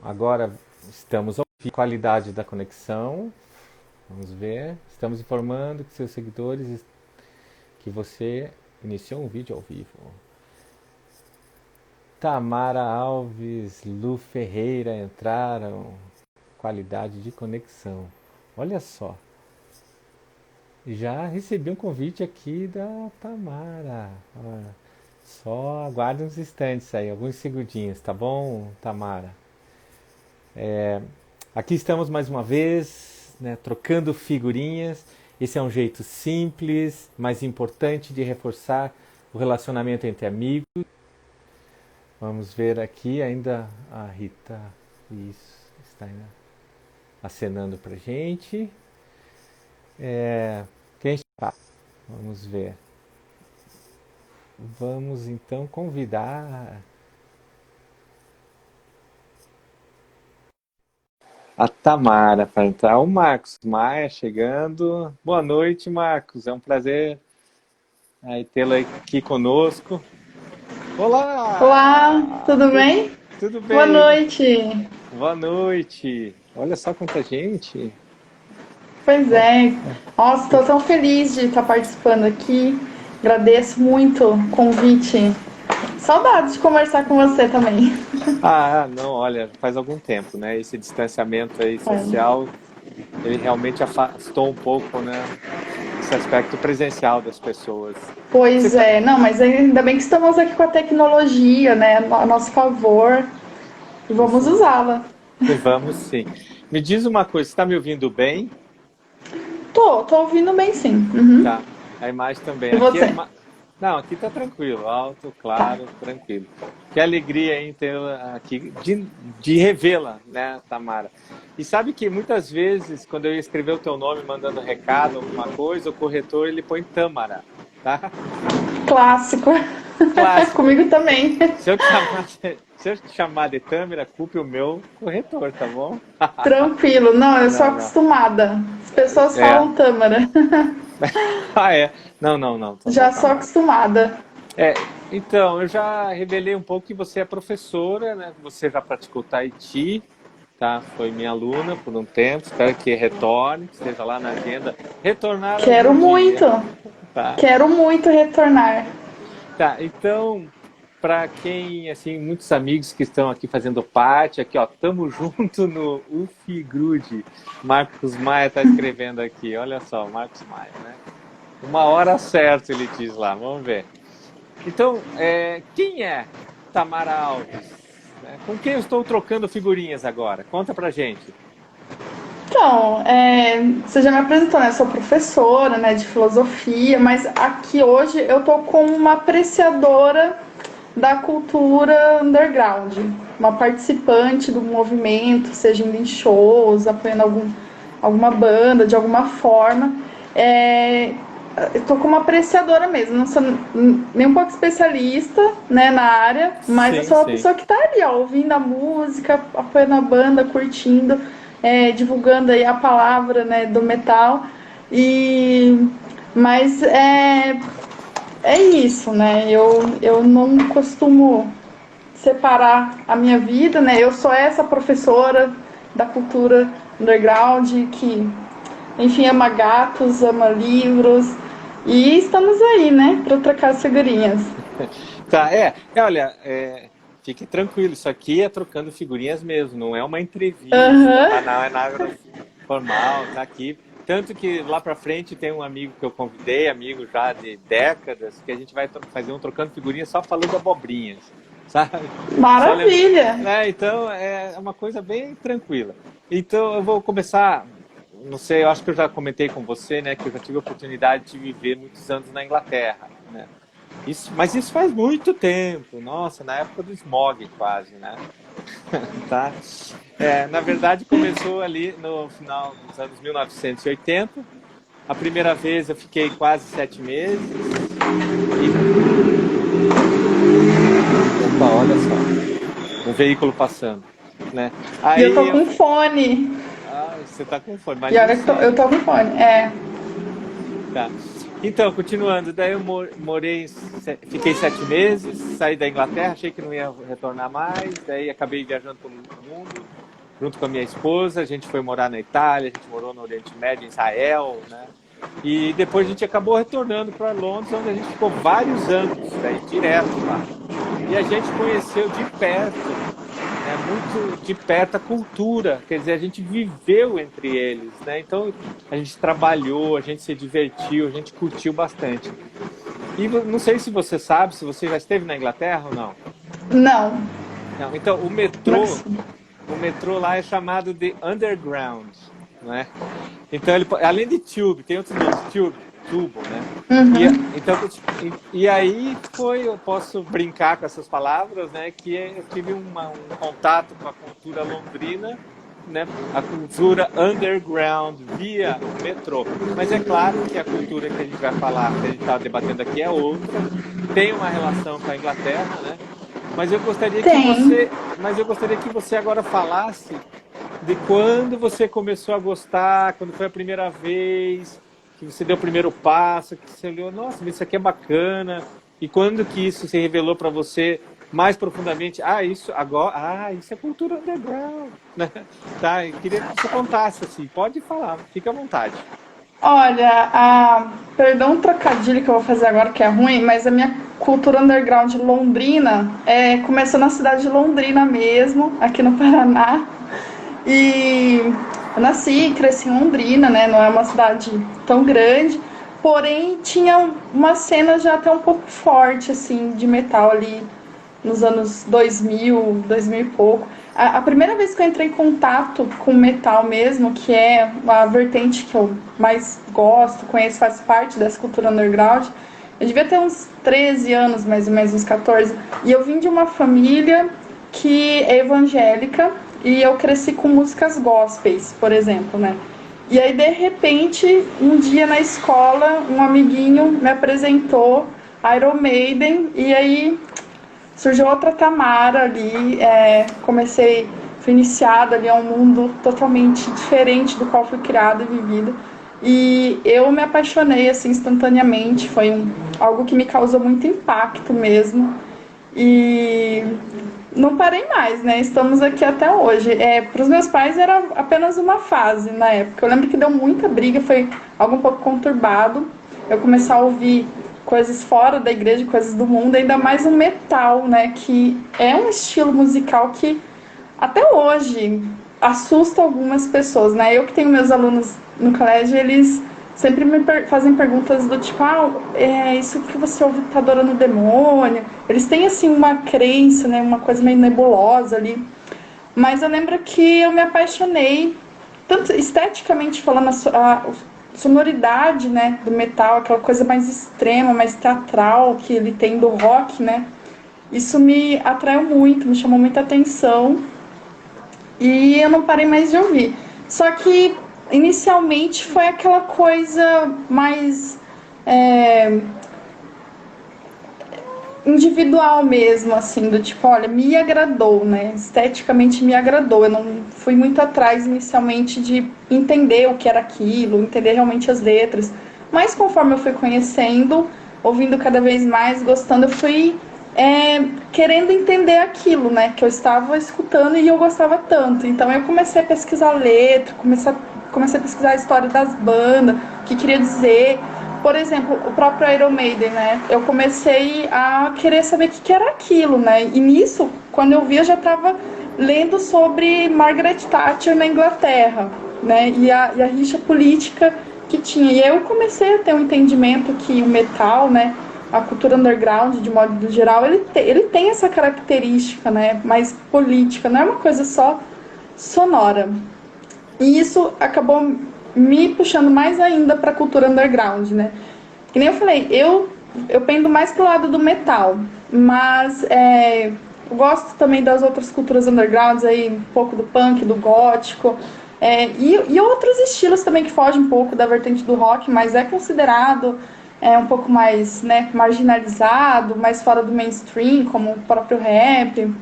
Agora estamos ouvindo qualidade da conexão. Vamos ver. Estamos informando que seus seguidores que você iniciou um vídeo ao vivo. Tamara Alves, Lu Ferreira entraram. Qualidade de conexão. Olha só. Já recebi um convite aqui da Tamara. Só aguarde uns instantes aí, alguns segundinhos, tá bom, Tamara? Aqui estamos mais uma vez, né, trocando figurinhas. Esse é um jeito simples, mas importante de reforçar o relacionamento entre amigos. Vamos ver aqui ainda a Rita, isso, está ainda acenando pra gente. Quem está? Vamos ver. Vamos então convidar a Tamara para entrar. O Marcos Maia chegando. Boa noite, Marcos. É um prazer tê-lo aqui conosco. Olá, Olá! tudo bem? Tudo Boa bem? noite. Boa noite. Olha só quanta gente. Pois Bom, é. Nossa, estou tão feliz de estar participando aqui. Agradeço muito o convite. Saudades de conversar com você também. não, olha, faz algum tempo, né? Esse distanciamento aí É. social, ele realmente afastou um pouco, né? Esse aspecto presencial das pessoas. Você Pois tá... é, não, mas ainda bem que estamos aqui com a tecnologia, né, a nosso favor, e vamos Isso, usá-la. vamos sim. Me diz uma coisa, você está me ouvindo bem? Tô ouvindo bem sim. Uhum. Tá. A imagem também. E Aqui você? Não, aqui tá tranquilo, alto, Tá. claro, tranquilo. Que alegria em tê-la aqui, de revê-la, né, Tamara? E sabe que muitas vezes, quando eu ia escrever o teu nome mandando recado, alguma coisa, o corretor ele põe Tâmara, tá? Clássico. Clássico. Comigo também. Se eu te chamar, se eu te chamar de Tâmara, culpe o meu corretor, tá bom? Tranquilo. Não, eu sou Não, não. acostumada. As pessoas É. falam Tâmara. Ah, é. Não, não, não, tá bom, Já sou Tamara. acostumada. Então, eu já revelei um pouco que você é professora, né? Você já praticou Tai Chi, tá? Foi minha aluna por um tempo, espero que retorne, que esteja lá na agenda. Retornar Quero algum muito. dia, tá? Quero muito retornar. Tá, então, para quem, assim, muitos amigos que estão aqui fazendo parte, aqui, ó, tamo junto no UFIGRUD. Marcos Maia tá escrevendo aqui, olha só, Marcos Maia, né? Uma hora certa, ele diz lá, vamos ver. Então, quem é Tamara Alves? Com quem eu estou trocando figurinhas agora? Conta pra gente. Então, você já me apresentou, né? Eu sou professora, né, de filosofia, mas aqui hoje eu tô como uma apreciadora da cultura underground, uma participante do movimento, seja indo em shows, apoiando alguma banda de alguma forma. É, eu tô como apreciadora mesmo, não sou nem um pouco especialista, né, na área, mas eu Sim, sou uma sim. pessoa que tá ali, ó, ouvindo a música, apoiando a banda, curtindo, divulgando aí a palavra, né, do metal. E mas é isso, né? Eu não costumo separar a minha vida, né? Eu sou essa professora da cultura underground que, enfim, ama gatos, ama livros. E estamos aí, né? Para trocar as figurinhas. Tá, olha, fique tranquilo, isso aqui é trocando figurinhas mesmo, não é uma entrevista, Aham. tá? Não é nada formal, tá aqui. Tanto que lá pra frente tem um amigo que eu convidei, amigo já de décadas, que a gente vai fazer um trocando figurinhas só falando abobrinhas, sabe? Só lembra... Maravilha! Então é uma coisa bem tranquila. Então eu vou começar, não sei, eu acho que eu já comentei com você, né, que eu já tive a oportunidade de viver muitos anos na Inglaterra, né? Mas isso faz muito tempo, nossa, na época do smog quase, né? Tá? Na verdade começou ali no final dos anos 1980. A primeira vez eu fiquei quase 7 meses. Opa, olha só, um veículo passando, né? E eu Aí tô eu... com fone. você tá com fome, E imagina olha que se... eu tô com fone. Tá. Então, continuando, daí eu morei, fiquei 7 meses, saí da Inglaterra, achei que não ia retornar mais, daí acabei viajando pelo mundo, junto com a minha esposa, a gente foi morar na Itália, a gente morou no Oriente Médio, em Israel, né? E depois a gente acabou retornando para Londres, onde a gente ficou vários anos, daí direto lá. E a gente conheceu de perto, né, muito de perto a cultura, quer dizer, a gente viveu entre eles, né? Então a gente trabalhou, a gente se divertiu, a gente curtiu bastante. E não sei se você sabe, se você já esteve na Inglaterra ou não. Não, Não, então mas o metrô lá é chamado de Underground, né? Então ele, além de Tube, tem outros nomes, Tube, tubo, né? Então, e aí foi, eu posso brincar com essas palavras, né? Que eu tive um contato com a cultura londrina, né? A cultura underground via metrô. Mas é claro que a cultura que a gente vai falar, que a gente está debatendo aqui é outra, tem uma relação com a Inglaterra, né? Mas eu gostaria que tem. você agora falasse de quando você começou a gostar, quando foi a primeira vez, que você deu o primeiro passo, que você olhou, nossa, isso aqui é bacana, e quando que isso se revelou para você mais profundamente? Isso agora, isso é cultura underground, né? Tá, eu queria que você contasse assim, pode falar, fica à vontade. Olha, perdão o trocadilho que eu vou fazer agora, que é ruim, mas a minha cultura underground londrina começou na cidade de Londrina mesmo, aqui no Paraná. E eu nasci e cresci em Londrina, né? Não é uma cidade tão grande, porém tinha uma cena já até um pouco forte, assim, de metal ali nos anos 2000, 2000 e pouco. A primeira vez que eu entrei em contato com metal mesmo, que é a vertente que eu mais gosto, conheço, faz parte dessa cultura underground, eu devia ter uns 13 anos, mais ou menos, uns 14. E eu vim de uma família que é evangélica e eu cresci com músicas gospels, por exemplo, né? E aí, de repente, um dia na escola, um amiguinho me apresentou Iron Maiden e aí surgiu outra Tamara ali, fui iniciada ali a um mundo totalmente diferente do qual fui criada e vivida. E eu me apaixonei assim instantaneamente, algo que me causou muito impacto mesmo. E não parei mais, né? Estamos aqui até hoje. Para os meus pais era apenas uma fase na época. Eu lembro que deu muita briga, foi algo um pouco conturbado. Eu comecei a ouvir coisas fora da igreja, coisas do mundo, ainda mais o metal, né? Que é um estilo musical que até hoje assusta algumas pessoas, né? Eu que tenho meus alunos no colégio, eles sempre fazem perguntas do tipo, isso que você ouve tá adorando o demônio. Eles têm, assim, uma crença, né? Uma coisa meio nebulosa ali. Mas eu lembro que eu me apaixonei, tanto esteticamente falando, a sonoridade, né, do metal, aquela coisa mais extrema, mais teatral que ele tem do rock, né? Isso me atraiu muito, me chamou muita atenção e eu não parei mais de ouvir. Só que inicialmente foi aquela coisa mais individual mesmo, assim, do tipo, olha, me agradou, né? Esteticamente me agradou. Eu não fui muito atrás inicialmente de entender o que era aquilo, entender realmente as letras. Mas conforme eu fui conhecendo, ouvindo cada vez mais, gostando, eu fui querendo entender aquilo, né? Que eu estava escutando e eu gostava tanto. Então eu comecei a pesquisar letra, comecei a pesquisar a história das bandas, o que queria dizer. Por exemplo, o próprio Iron Maiden, né? Eu comecei a querer saber o que era aquilo, né? E nisso, quando eu vi, eu já estava lendo sobre Margaret Thatcher na Inglaterra, né? E a rixa política que tinha. E aí eu comecei a ter um entendimento que o metal, né? A cultura underground, de modo geral, ele tem essa característica, né? Mais política, não é uma coisa só sonora. E isso acabou me puxando mais ainda para a cultura underground, né? Que nem eu falei, eu pendo mais pro lado do metal, mas eu gosto também das outras culturas undergrounds, aí, um pouco do punk, do gótico, e outros estilos também que fogem um pouco da vertente do rock, mas é considerado um pouco mais, né, marginalizado, mais fora do mainstream, como o próprio rap.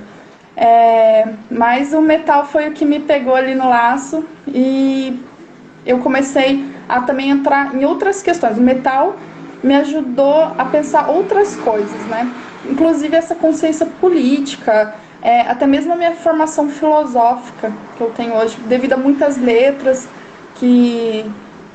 Mas o metal foi o que me pegou ali no laço e eu comecei a também entrar em outras questões. O metal me ajudou a pensar outras coisas, né? Inclusive essa consciência política, até mesmo a minha formação filosófica que eu tenho hoje, devido a muitas letras que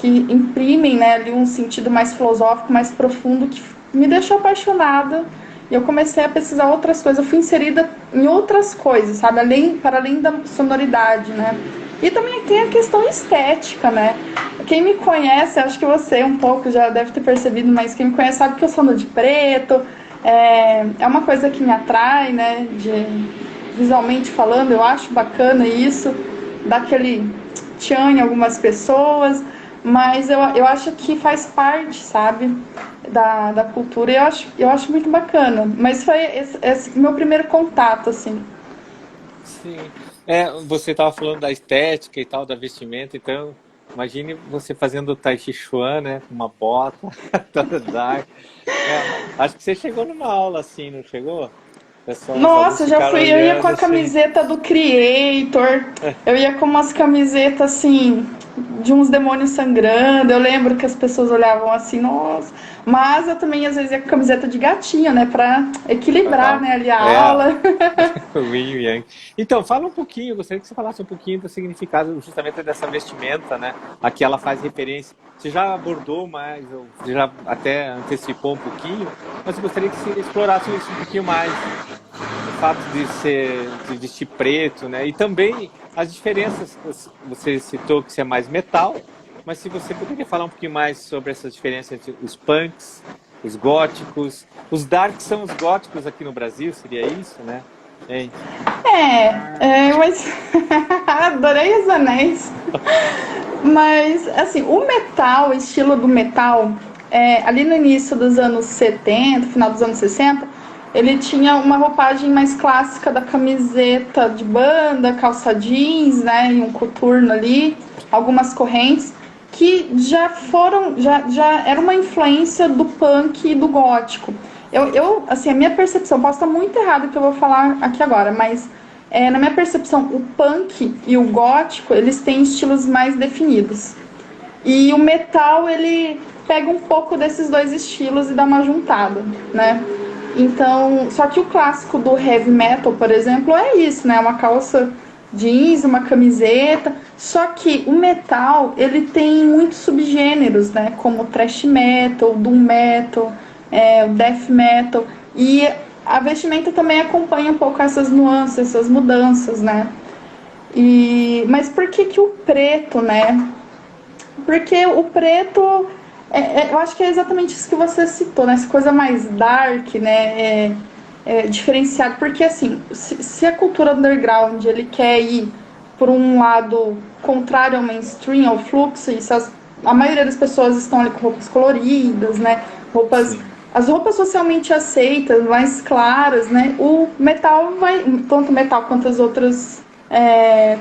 imprimem, né, ali um sentido mais filosófico, mais profundo, que me deixou apaixonada. E eu comecei a pesquisar outras coisas. Eu fui inserida em outras coisas, sabe? Para além da sonoridade, né? E também tem a questão estética, né? Quem me conhece, acho que você um pouco já deve ter percebido, mas quem me conhece sabe que eu sou de preto. É uma coisa que me atrai, né? Visualmente falando, eu acho bacana isso. Dá aquele tchan em algumas pessoas. Mas eu acho que faz parte, sabe? Da cultura, e eu acho muito bacana. Mas foi esse meu primeiro contato, assim. Sim. Você estava falando da estética e tal, da vestimenta, então imagine você fazendo o Tai Chi Chuan, né? Com uma bota toda dark. Acho que você chegou numa aula assim, não chegou? Pessoal, os alunos Nossa, ficaram eu ia com olhando a assim. camiseta do Creator, eu ia com umas camisetas assim, de uns demônios sangrando. Eu lembro que as pessoas olhavam assim, nossa. Mas eu também às vezes ia com camiseta de gatinho, né, pra equilibrar, Aham. né, ali a É, aula. o Yin e Yang. Então, fala um pouquinho, eu gostaria que você falasse um pouquinho do significado justamente dessa vestimenta, né? A que ela faz referência. Você já abordou mais, ou você já até antecipou um pouquinho, mas eu gostaria que você explorasse isso um pouquinho mais. O fato de vestir preto, né? E também as diferenças, você citou que você é mais metal, mas se você poderia falar um pouquinho mais sobre essas diferenças entre os punks, os góticos, os darks são os góticos aqui no Brasil, seria isso, né? Hein? Mas adorei os anéis. Mas, assim, o metal, o estilo do metal, ali no início dos anos 70, final dos anos 60, ele tinha uma roupagem mais clássica da camiseta de banda, calça jeans, né, e um coturno ali, algumas correntes, que já era uma influência do punk e do gótico. Assim, a minha percepção, posso estar muito errado que eu vou falar aqui agora, mas na minha percepção, o punk e o gótico, eles têm estilos mais definidos. E o metal, ele pega um pouco desses dois estilos e dá uma juntada, né? Então, só que o clássico do heavy metal, por exemplo, é isso, né? Uma calça jeans, uma camiseta. Só que o metal, ele tem muitos subgêneros, né? Como thrash metal, doom metal, o death metal. E a vestimenta também acompanha um pouco essas nuances, essas mudanças, né? Mas por que que o preto, né? Porque o preto, eu acho que é exatamente isso que você citou, né? Essa coisa mais dark, né? Diferenciado. Porque, assim, se a cultura underground ele quer ir por um lado contrário ao mainstream, ao fluxo, a maioria das pessoas estão ali com roupas coloridas, né? Sim. As roupas socialmente aceitas, mais claras, né? O metal vai, tanto o metal quanto as outras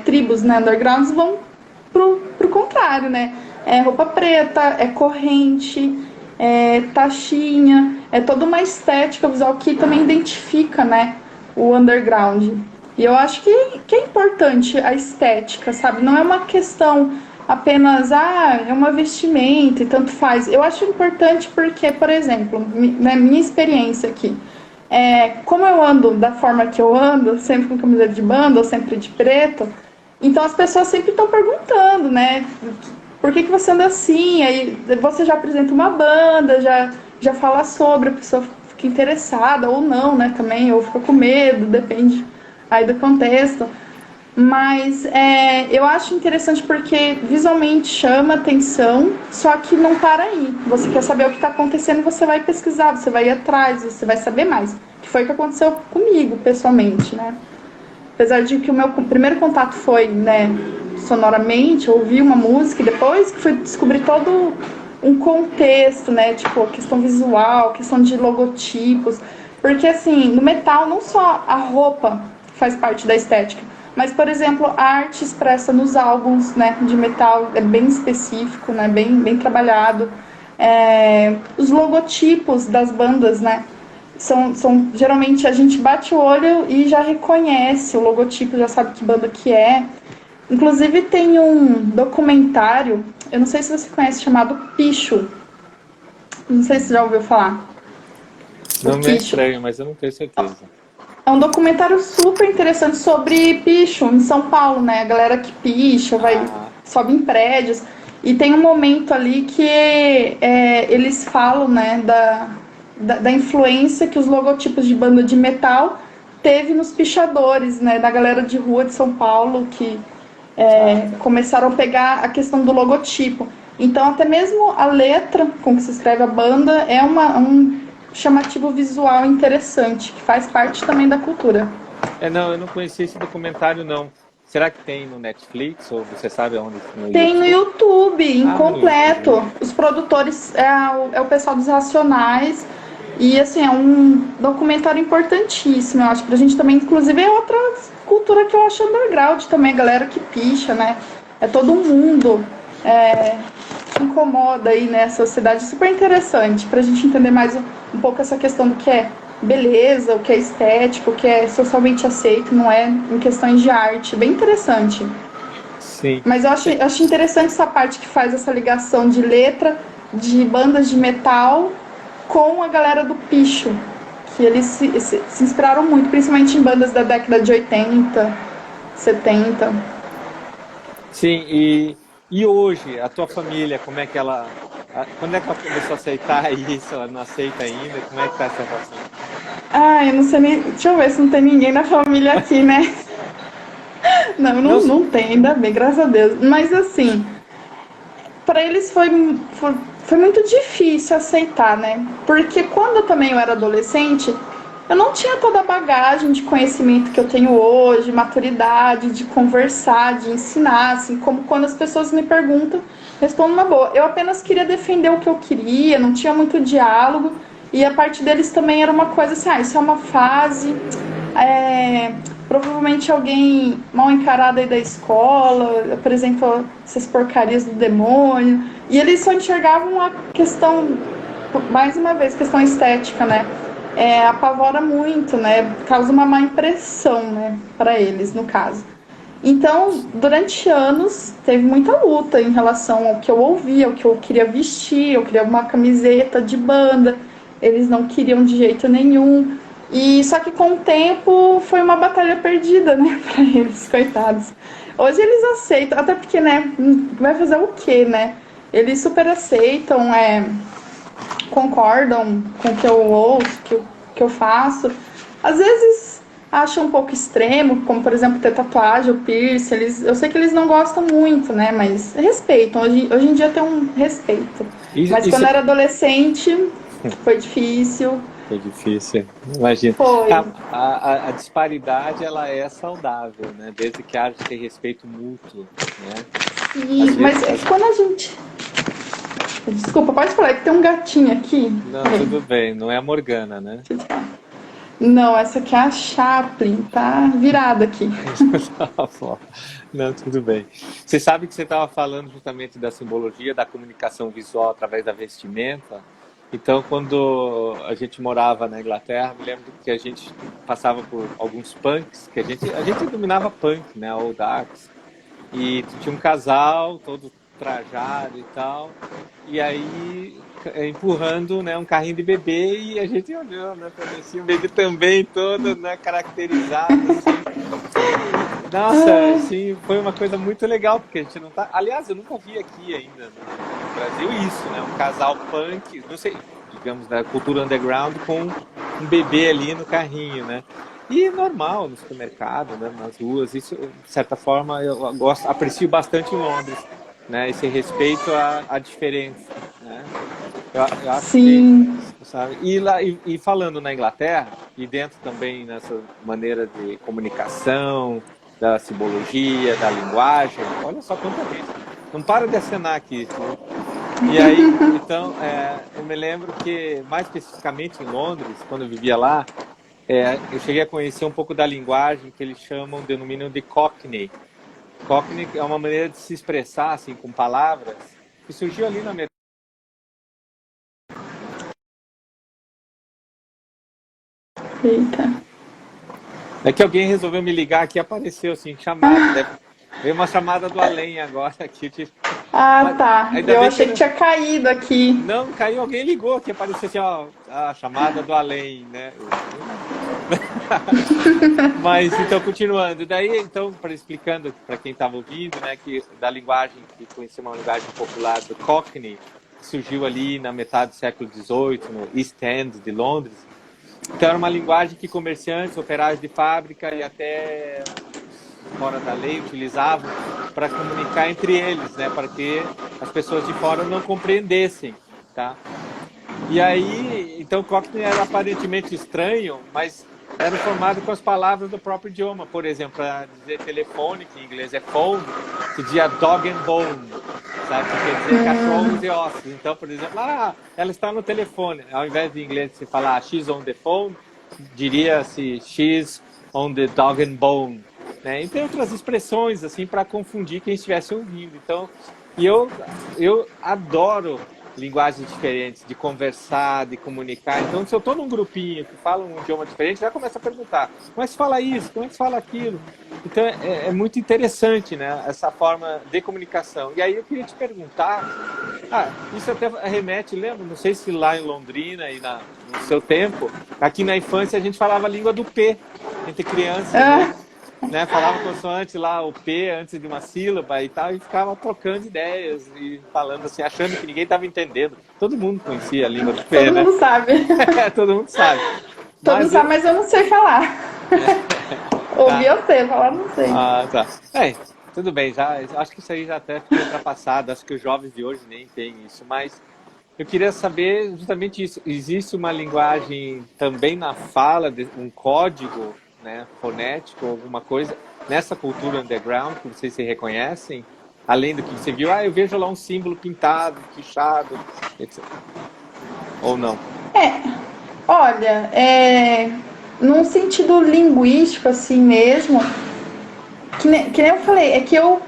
tribos, né, undergrounds vão pro contrário, né? É roupa preta, é corrente, é taxinha, é toda uma estética visual que também identifica, né, o underground. E eu acho que é importante a estética, sabe? Não é uma questão apenas, é uma vestimenta e tanto faz. Eu acho importante porque, por exemplo, na minha experiência aqui, como eu ando da forma que eu ando, sempre com camiseta de banda ou sempre de preto, então as pessoas sempre estão perguntando, né? Por que você anda assim? Aí você já apresenta uma banda, já fala sobre, a pessoa fica interessada ou não, né? Também, ou fica com medo, depende aí do contexto. Mas eu acho interessante porque visualmente chama atenção, só que não para aí. Você quer saber o que está acontecendo, você vai pesquisar, você vai ir atrás, você vai saber mais. Que foi o que aconteceu comigo, pessoalmente, né? Apesar de que o meu primeiro contato foi, né, sonoramente, ouvir uma música, e depois que fui descobrir todo um contexto, né, tipo, questão visual, questão de logotipos. Porque, assim, no metal, não só a roupa faz parte da estética, mas, por exemplo, a arte expressa nos álbuns, né, de metal é bem específico, né, bem trabalhado. Os logotipos das bandas, né, são geralmente a gente bate o olho e já reconhece o logotipo, já sabe que banda que é. Inclusive tem um documentário, eu não sei se você conhece, chamado Picho. Não sei se você já ouviu falar. O Não me é Picho. estranho, mas eu não tenho certeza. É um documentário super interessante sobre picho em São Paulo, né? A galera que picha, Ah, sobe em prédios. E tem um momento ali que eles falam, né, da influência que os logotipos de banda de metal teve nos pichadores, né? Da galera de rua de São Paulo que tá. começaram a pegar a questão do logotipo. Então, até mesmo a letra com que se escreve a banda é um chamativo visual interessante, que faz parte também da cultura. Não, eu não conheci esse documentário, não. Será que tem no Netflix ou você sabe aonde? No Tem no YouTube? YouTube, Ah, no YouTube. incompleto. Os produtores é o pessoal dos Racionais. E assim, é um documentário importantíssimo, eu acho, pra gente também, inclusive, é outra cultura que eu acho underground também, galera que picha, né? É todo um mundo que incomoda aí, né? A sociedade super interessante, pra gente entender mais um pouco essa questão do que é beleza, o que é estético, o que é socialmente aceito, não é em questões de arte. Bem interessante. Sim. Mas eu acho interessante essa parte que faz essa ligação de letra de bandas de metal com a galera do picho, que eles se inspiraram muito, principalmente em bandas da década de 80, 70. Sim, e hoje, a tua família, como é que ela. Quando é que ela começou a aceitar isso? Ela não aceita ainda? Como é que tá essa relação? Ah, eu não sei nem. Deixa eu ver se não tem ninguém na família aqui, né? Não, Não, não, não tem, ainda bem, graças a Deus. Mas assim, para eles foi muito difícil aceitar, né? Porque quando também eu era adolescente, eu não tinha toda a bagagem de conhecimento que eu tenho hoje, maturidade, de conversar, de ensinar, assim, como quando as pessoas me perguntam, respondo na boa. Eu apenas queria defender o que eu queria, não tinha muito diálogo, e a parte deles também era uma coisa assim, isso é uma fase, é, provavelmente alguém mal encarado aí da escola apresentou essas porcarias do demônio, e eles só enxergavam a questão, mais uma vez, questão estética, né? Apavora muito, né? Causa uma má impressão, né? Para eles, no caso. Então, durante anos, teve muita luta em relação ao que eu ouvia, ao que eu queria vestir, eu queria uma camiseta de banda, eles não queriam de jeito nenhum. E só que com o tempo foi uma batalha perdida, né, para eles, coitados. Hoje eles aceitam, até porque, né, vai fazer o quê, né? Eles super aceitam, concordam com o que eu ouço, que eu faço. Às vezes acham um pouco extremo, como por exemplo ter tatuagem ou piercing. Eu sei que eles não gostam muito, né? Mas respeitam. Hoje em dia tem um respeito. Mas isso quando eu era adolescente foi difícil. é difícil, imagina. Foi. A disparidade, ela é saudável, né? Desde que haja esse respeito mútuo, né? Às Mas vezes, quando a gente. Desculpa, pode falar que tem um gatinho aqui. não, Peraí. tudo bem, não é a Morgana, né? Não, essa aqui é a Chaplin, tá virada aqui. Não, tudo bem. Você sabe que você estava falando justamente da simbologia, da comunicação visual através da vestimenta. Então, quando a gente morava na Inglaterra, me lembro que a gente passava por alguns punks, que a gente dominava punk, né, ou darks. E tinha um casal todo trajado e tal, e aí empurrando, né, um carrinho de bebê, e a gente olhou, né, assim, o bebê também todo, né, caracterizado assim. Nossa, assim, foi uma coisa muito legal, porque a gente não tá. Aliás, eu nunca vi aqui ainda no Brasil isso, né? Um casal punk, não sei, digamos, da cultura underground com um bebê ali no carrinho, né? E normal no supermercado, né? Nas ruas, isso, de certa forma, eu gosto, aprecio bastante em Londres, né? Esse respeito à diferença, né? Eu acho que, Sim. sabe? E, lá, e falando na Inglaterra, e dentro também nessa maneira de comunicação, da simbologia, da linguagem, olha só quanta gente. Não para de acenar aqui, viu? E aí, então, eu me lembro que, mais especificamente em Londres, quando eu vivia lá, eu cheguei a conhecer um pouco da linguagem que eles chamam, denominam de Cockney. Cockney é uma maneira de se expressar, assim, com palavras, que surgiu ali na metade. Eita. É que alguém resolveu me ligar aqui e apareceu assim, chamado. Veio uma chamada do além agora aqui. Ah, Mas tá. ainda Eu bem achei que que tinha caído aqui. não caiu, alguém ligou, que apareceu assim, ó, a chamada do além, né? Mas então, continuando, daí então, para explicando para quem estava ouvindo, né, que da linguagem que conhecia uma linguagem popular do Cockney, que surgiu ali na metade do século XVIII, no East End de Londres. Então era uma linguagem que comerciantes, operários de fábrica e até fora da lei utilizavam para comunicar entre eles, né, para que as pessoas de fora não compreendessem, tá? E aí, então Cockney era aparentemente estranho, mas era formado com as palavras do próprio idioma. Por exemplo, para dizer telefone, que em inglês é phone, se dizia dog and bone, sabe? Que quer dizer cachorros e ossos. Então, por exemplo, ela está no telefone. Ao invés de em inglês se falar she's on the phone, diria-se she's on the dog and bone. Né? E tem outras expressões assim para confundir quem estivesse ouvindo. Então, e eu adoro linguagens diferentes, de conversar, de comunicar. Então, se eu estou num grupinho que fala um idioma diferente, já começa a perguntar, como é que se fala isso? Como é que se fala aquilo? Então, é muito interessante, né, essa forma de comunicação. E aí eu queria te perguntar, isso até remete, lembra? Não sei se lá em Londrina e no seu tempo, aqui na infância a gente falava a língua do P, entre crianças, né? Falava consoante lá, o P antes de uma sílaba e tal, e ficava trocando ideias e falando assim, achando que ninguém estava entendendo. Todo mundo conhecia a língua do P, Todo né? mundo sabe. Todo mundo sabe. Todo mundo sabe, mas eu não sei falar. Ouvi eu sei, falar não sei. Tá. Tudo bem, já, acho que isso aí já até ficou ultrapassado, acho que os jovens de hoje nem têm isso, mas eu queria saber justamente isso. Existe uma linguagem também na fala, um código, né, fonético, alguma coisa, nessa cultura underground que vocês se reconhecem? Além do que você viu, eu vejo lá um símbolo pintado, pichado, etc. Ou não? Olha, num sentido linguístico assim mesmo, que nem eu falei, é que eu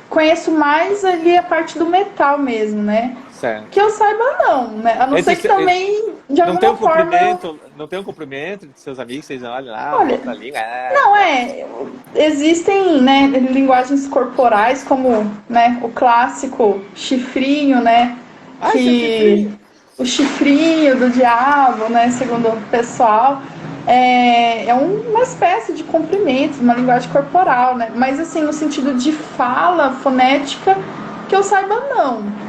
conheço mais ali a parte do metal mesmo, né? Certo. Que eu saiba não, né? A não ser que também, de alguma forma... Não tem um cumprimento de seus amigos, vocês olham lá, Olha, outra língua. Não, existem, né, linguagens corporais como, né, o clássico chifrinho, né? Que o chifrinho do diabo, né, segundo o pessoal, é uma espécie de cumprimento, uma linguagem corporal, né? Mas assim, no sentido de fala fonética, que eu saiba não.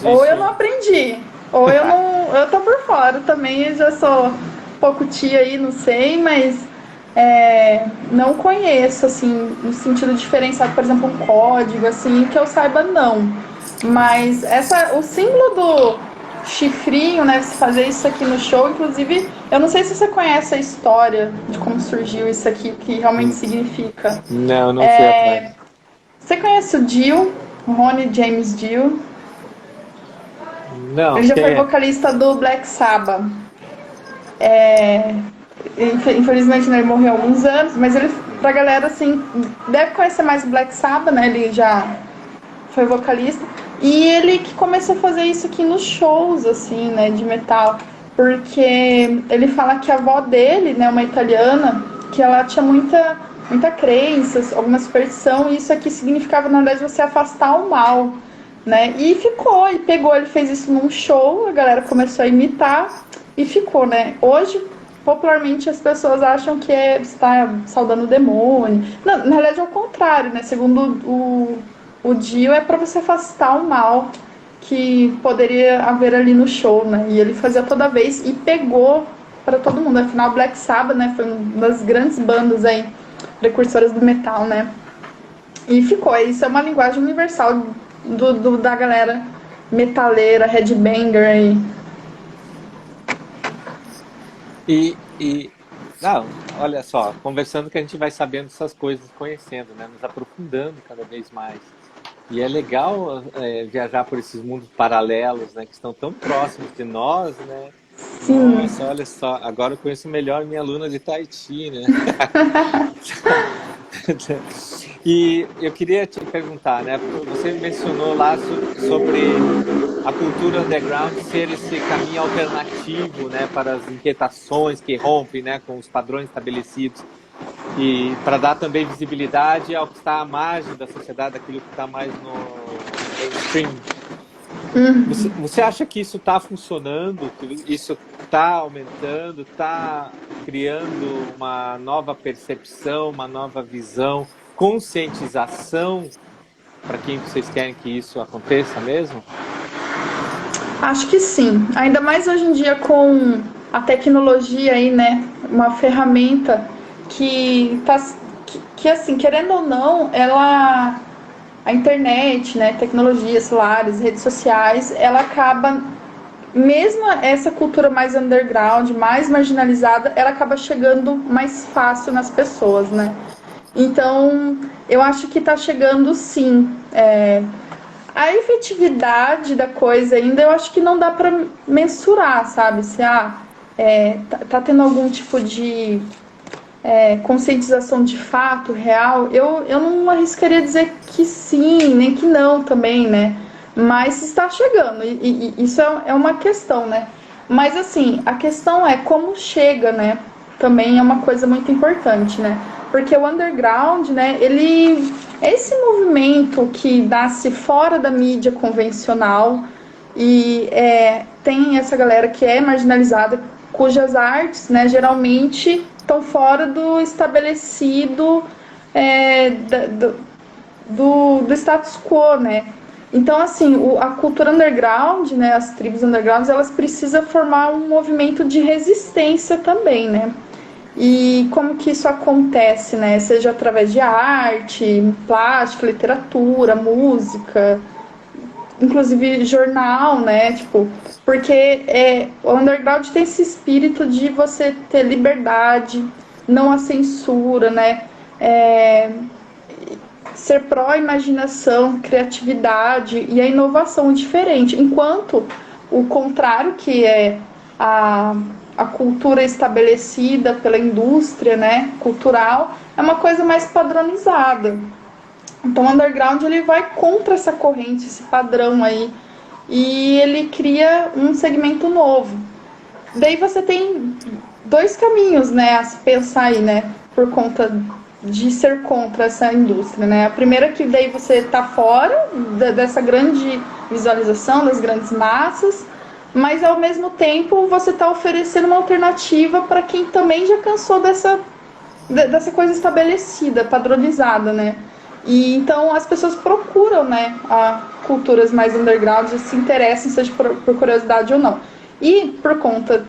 Ou eu não aprendi, ou eu tô por fora também, eu já sou pouco tia aí, não sei, mas não conheço, assim, no sentido diferenciado, por exemplo, um código, assim, que eu saiba não. Mas o símbolo do chifrinho, né, você fazer isso aqui no show, inclusive, eu não sei se você conhece a história de como surgiu isso aqui, o que realmente significa. Não sei atrás. Você conhece o Dio, o Ronnie James Dio? Não. Ele já foi vocalista do Black Sabbath. Infelizmente, né, ele morreu há alguns anos, mas ele, pra galera, assim, deve conhecer mais o Black Sabbath, né? Ele já foi vocalista. E ele que começou a fazer isso aqui nos shows, assim, né, de metal. Porque ele fala que a avó dele, né, uma italiana, que ela tinha muita crença, alguma superstição, e isso aqui significava, na verdade, você afastar o mal, né? E ele fez isso num show, a galera começou a imitar e ficou, né? Hoje, popularmente, as pessoas acham que está saudando o demônio. Não, na realidade é o contrário, né? Segundo o Dio, é para você afastar o mal que poderia haver ali no show, né? E ele fazia toda vez e pegou para todo mundo. Afinal, Black Sabbath, né, foi uma das grandes bandas aí, precursoras do metal, né? E ficou. Isso é uma linguagem universal da galera metaleira, headbanger aí. Não, olha só, conversando que a gente vai sabendo essas coisas, conhecendo, né? Nos aprofundando cada vez mais. E é legal viajar por esses mundos paralelos, né? Que estão tão próximos de nós, né? Sim. Nossa, olha só, agora eu conheço melhor minha aluna de Tahiti, né? E eu queria te perguntar, né? Você mencionou lá sobre a cultura underground ser esse caminho alternativo, né, para as inquietações que rompem, né, com os padrões estabelecidos. e para dar também visibilidade ao que está à margem da sociedade, aquilo que está mais no mainstream. Você acha que isso está funcionando? Que isso está aumentando? Está criando uma nova percepção, uma nova visão, conscientização para quem vocês querem que isso aconteça mesmo? Acho que sim. Ainda mais hoje em dia com a tecnologia aí, né? Uma ferramenta que tá, que assim, querendo ou não, ela a internet, né, tecnologia, celulares, redes sociais, ela acaba, mesmo essa cultura mais underground, mais marginalizada, ela acaba chegando mais fácil nas pessoas, né? Então, eu acho que está chegando sim. A efetividade da coisa ainda, eu acho que não dá para mensurar, sabe? Se tá tendo algum tipo de conscientização de fato, real, eu não arriscaria dizer que sim, nem que não também, né? Mas está chegando, e isso é uma questão, né? Mas assim, a questão é como chega, né? Também é uma coisa muito importante, né? Porque o underground, né, ele é esse movimento que nasce fora da mídia convencional e tem essa galera que é marginalizada, cujas artes, né, geralmente estão fora do estabelecido do status quo, né? Então, assim, a cultura underground, né, as tribos undergrounds, elas precisam formar um movimento de resistência também, né? E como que isso acontece, né? Seja através de arte, plástica, literatura, música, inclusive jornal, né? Tipo, porque o underground tem esse espírito de você ter liberdade, não a censura, né? Ser pró-imaginação, criatividade e a inovação diferente, enquanto o contrário, que é a cultura estabelecida pela indústria, né, cultural, é uma coisa mais padronizada. Então o underground ele vai contra essa corrente, esse padrão aí, e ele cria um segmento novo. Daí você tem dois caminhos, né, a se pensar aí, né, por conta de ser contra essa indústria, né? A primeira é que daí você está fora dessa grande visualização das grandes massas, mas ao mesmo tempo você está oferecendo uma alternativa para quem também já cansou dessa coisa estabelecida, padronizada, né? E então as pessoas procuram, né, a culturas mais underground, se interessam, seja por curiosidade ou não. E por conta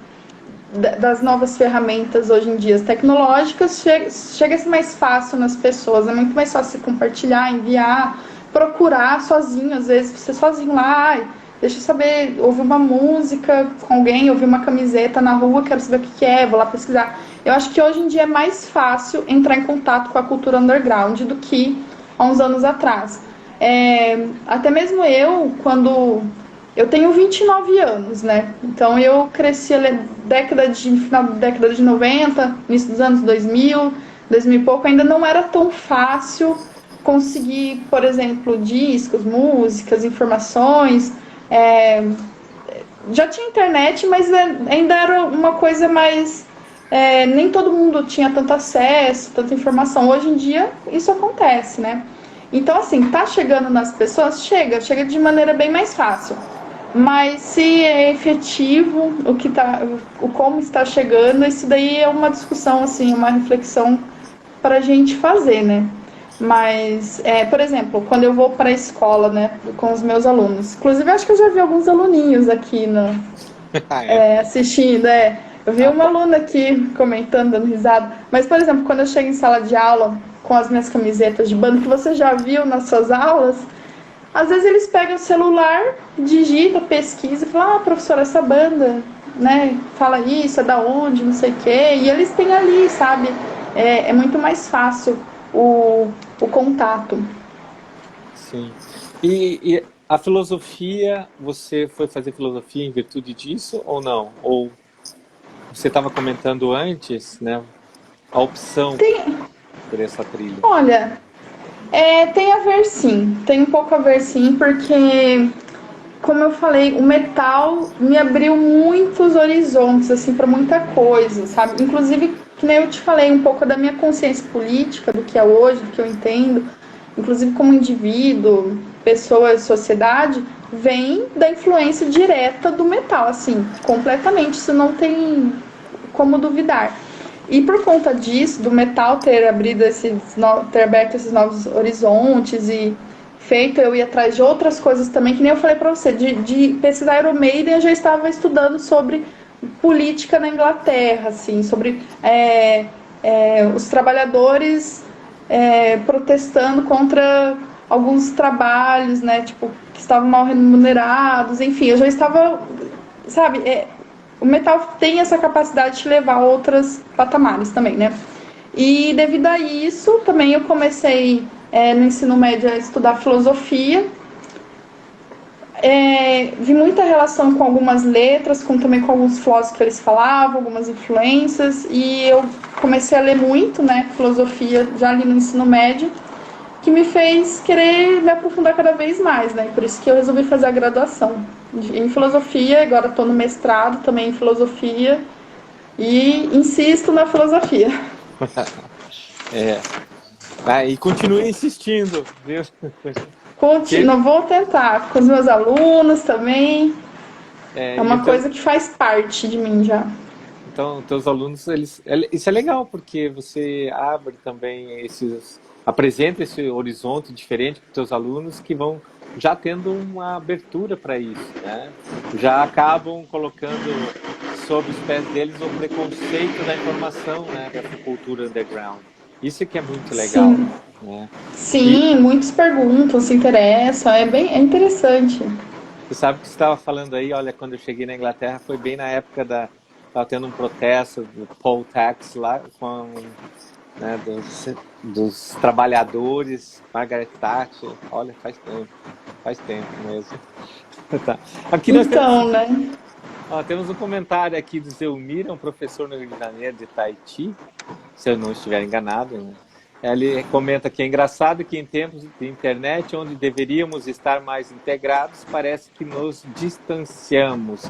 das novas ferramentas hoje em dia tecnológicas, chega a ser mais fácil nas pessoas, é muito mais fácil compartilhar, enviar, procurar sozinho, às vezes você sozinho lá, deixa eu saber, ouvir uma música com alguém, ouvir uma camiseta na rua, quero saber o que é, vou lá pesquisar. Eu acho que hoje em dia é mais fácil entrar em contato com a cultura underground do que há uns anos atrás. Até mesmo eu, quando... Eu tenho 29 anos, né? Então eu cresci final da década de 90, início dos anos 2000 e pouco, ainda não era tão fácil conseguir, por exemplo, discos, músicas, informações. Já tinha internet, mas ainda era uma coisa mais... nem todo mundo tinha tanto acesso, tanta informação. Hoje em dia isso acontece, né? Então, assim, tá chegando nas pessoas? Chega de maneira bem mais fácil. Mas se é efetivo o como está chegando, isso daí é uma discussão, assim, uma reflexão para a gente fazer, né? Mas, por exemplo, quando eu vou para a escola, né, com os meus alunos, inclusive acho que eu já vi alguns aluninhos aqui assistindo, eu vi uma aluna aqui comentando, dando risada, mas, por exemplo, quando eu chego em sala de aula com as minhas camisetas de banda, que você já viu nas suas aulas, às vezes eles pegam o celular, digita, pesquisa e falam, professora, essa banda, né, fala isso, é da onde, não sei o quê, e eles têm ali, sabe, é muito mais fácil o contato. Sim. E a filosofia, você foi fazer filosofia em virtude disso ou não? Ou você estava comentando antes, né, a opção por essa trilha? Olha... tem a ver sim, tem um pouco a ver sim, porque, como eu falei, o metal me abriu muitos horizontes, assim, para muita coisa, sabe? Inclusive, que nem eu te falei, um pouco da minha consciência política, do que é hoje, do que eu entendo, inclusive como indivíduo, pessoa, sociedade, vem da influência direta do metal, assim, completamente, isso não tem como duvidar. E por conta disso, do metal ter ter aberto esses novos horizontes e feito eu ir atrás de outras coisas também, que nem eu falei para você, de pesquisar Iron Maiden, eu já estava estudando sobre política na Inglaterra, assim, sobre os trabalhadores protestando contra alguns trabalhos, né, tipo, que estavam mal remunerados, enfim, eu já estava, sabe, o metal tem essa capacidade de levar a outros patamares também, né? E devido a isso, também eu comecei no ensino médio a estudar filosofia. Vi muita relação com algumas letras, também com alguns filósofos que eles falavam, algumas influências, e eu comecei a ler muito, né, filosofia já ali no ensino médio, que me fez querer me aprofundar cada vez mais, né? Por isso que eu resolvi fazer a graduação em filosofia, agora estou no mestrado também em filosofia e insisto na filosofia. E continue insistindo, viu? Vou tentar, com os meus alunos também. É uma então, coisa que faz parte de mim já. Então, teus alunos, isso é legal, porque você abre também apresenta esse horizonte diferente para os teus alunos que vão já tendo uma abertura para isso, né? Já acabam colocando sob os pés deles o preconceito da informação, né? Dessa cultura underground. Isso que é muito legal. Sim, né? Sim, muitos perguntam, se interessam, é interessante. Você sabe que você estava falando aí, olha, quando eu cheguei na Inglaterra foi bem na época estava tendo um protesto do poll tax lá né, dos trabalhadores, Margaret Thatcher, olha, faz tempo mesmo. Tá. Aqui nós temos um comentário aqui do Zelmir, um professor no Rio de Janeiro de Tahiti, se eu não estiver enganado, né? Ele comenta que é engraçado que em tempos de internet, onde deveríamos estar mais integrados, parece que nos distanciamos.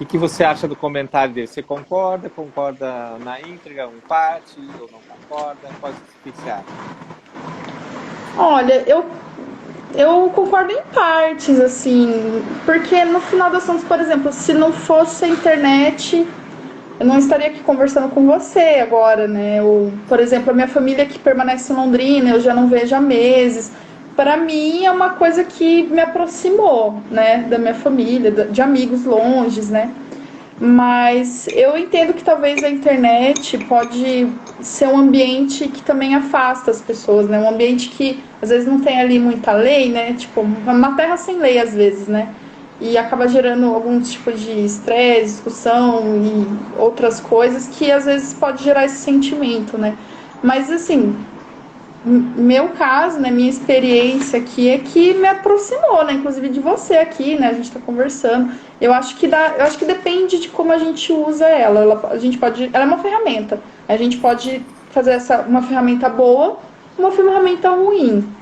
O que você acha do comentário dele? Você concorda? Concorda na íntegra, em parte, ou não concorda? O que você acha? Olha, eu concordo em partes, assim, porque no final das contas, por exemplo, se não fosse a internet, eu não estaria aqui conversando com você agora, né? Ou, por exemplo, a minha família que permanece em Londrina, eu já não vejo há meses. Para mim é uma coisa que me aproximou, né, da minha família, de amigos longes, né? Mas eu entendo que talvez a internet pode ser um ambiente que também afasta as pessoas, né? Um ambiente que às vezes não tem ali muita lei, né? Tipo, uma terra sem lei às vezes, né? E acaba gerando algum tipo de estresse, discussão e outras coisas que às vezes pode gerar esse sentimento, né? Mas assim, meu caso, né, minha experiência aqui é que me aproximou, né, inclusive de você aqui, né, a gente está conversando. Eu acho que depende de como a gente usa ela. Ela é uma ferramenta. A gente pode fazer uma ferramenta boa, uma ferramenta ruim.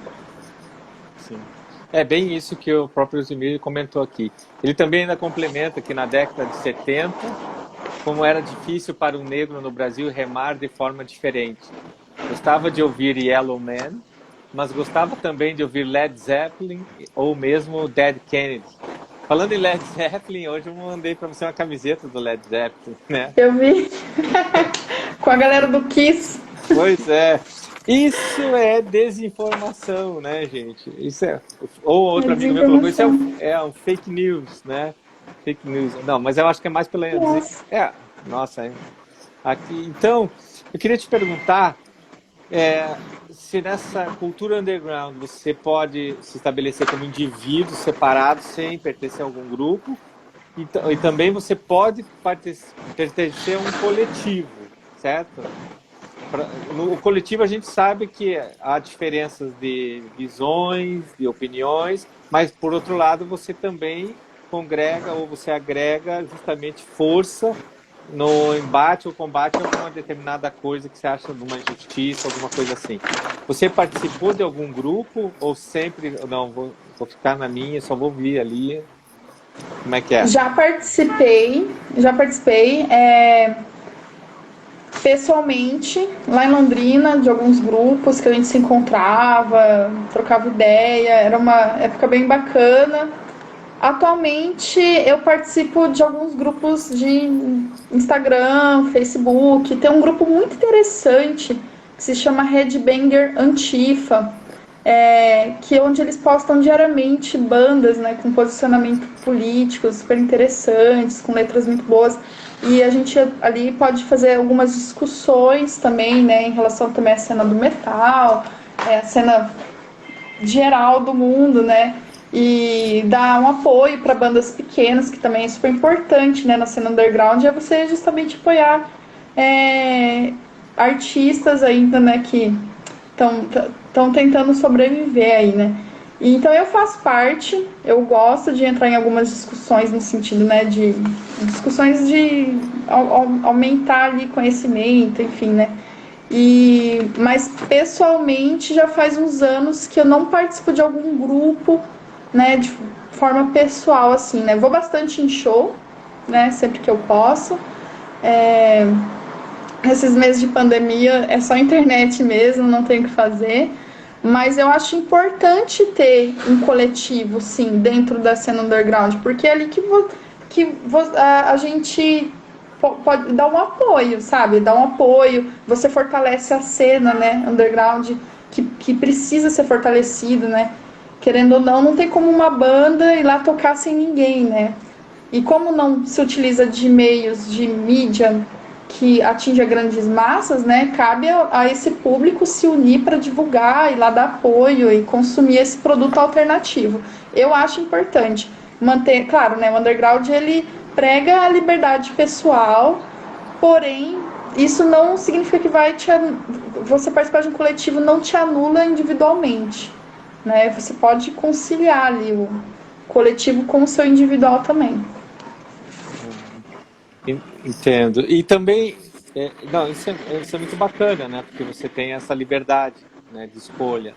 Sim. É bem isso que o próprio Zimir comentou aqui. Ele também ainda complementa que na década de 70, como era difícil para um negro no Brasil remar de forma diferente. Gostava de ouvir Yellow Man, mas gostava também de ouvir Led Zeppelin ou mesmo Dead Kennedy. Falando em Led Zeppelin, hoje eu mandei para você uma camiseta do Led Zeppelin, né? Eu vi com a galera do Kiss. Pois é. Isso é desinformação, né, gente? Ou outro amigo meu colocou, isso é um fake news, né? Fake news. Não, mas eu acho que é mais pela... Nossa. Aqui, então, eu queria te perguntar se nessa cultura underground você pode se estabelecer como indivíduo separado sem pertencer a algum grupo e também você pode pertencer a um coletivo, certo? No coletivo a gente sabe que há diferenças de visões, de opiniões, mas por outro lado você também congrega ou você agrega justamente força no embate ou combate a alguma determinada coisa que você acha de uma injustiça, alguma coisa assim. Você participou de algum grupo ou sempre, não, vou ficar na minha, só vou vir ali? Como é que é? Já participei. pessoalmente, lá em Londrina, de alguns grupos que a gente se encontrava, trocava ideia, era uma época bem bacana. Atualmente eu participo de alguns grupos de Instagram, Facebook. Tem um grupo muito interessante que se chama Headbanger Antifa, que é onde eles postam diariamente bandas, né, com posicionamento político super interessantes, com letras muito boas. E a gente ali pode fazer algumas discussões também, né, em relação também à cena do metal, a cena geral do mundo, né? E dar um apoio para bandas pequenas, que também é super importante, né, na cena underground, é você justamente apoiar artistas ainda, né, que estão tentando sobreviver aí, né? E, então eu faço parte, eu gosto de entrar em algumas discussões no sentido, né, de discussões de aumentar ali conhecimento, enfim, né? Mas pessoalmente já faz uns anos que eu não participo de algum grupo, né, de forma pessoal, assim, né? Vou bastante em show, né, sempre que eu posso. Esses meses de pandemia é só internet mesmo, não tem o que fazer. Mas eu acho importante ter um coletivo, sim, dentro da cena underground, porque é ali a gente pode dar um apoio, sabe? Dar um apoio, você fortalece a cena, né, underground, que precisa ser fortalecido, né? Querendo ou não, não tem como uma banda ir lá tocar sem ninguém, né? E como não se utiliza de meios de mídia que atinja grandes massas, né, cabe a esse público se unir para divulgar e lá dar apoio e consumir esse produto alternativo. Eu acho importante manter, claro, né, o underground ele prega a liberdade pessoal, porém isso não significa que você participar de um coletivo não te anula individualmente, né? Você pode conciliar ali o coletivo com o seu individual também. Entendo. E também, não, isso é muito bacana, né? Porque você tem essa liberdade, né, de escolha.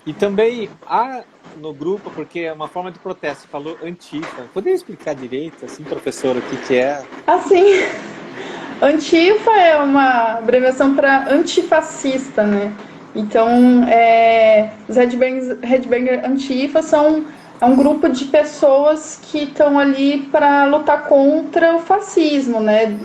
E também há no grupo, porque é uma forma de protesto, você falou Antifa. Poderia explicar direito, assim, professor, o que que é? Assim, Antifa é uma abreviação para antifascista, né? Então, os Headbanger Antifa é um grupo de pessoas que estão ali para lutar contra o fascismo, né?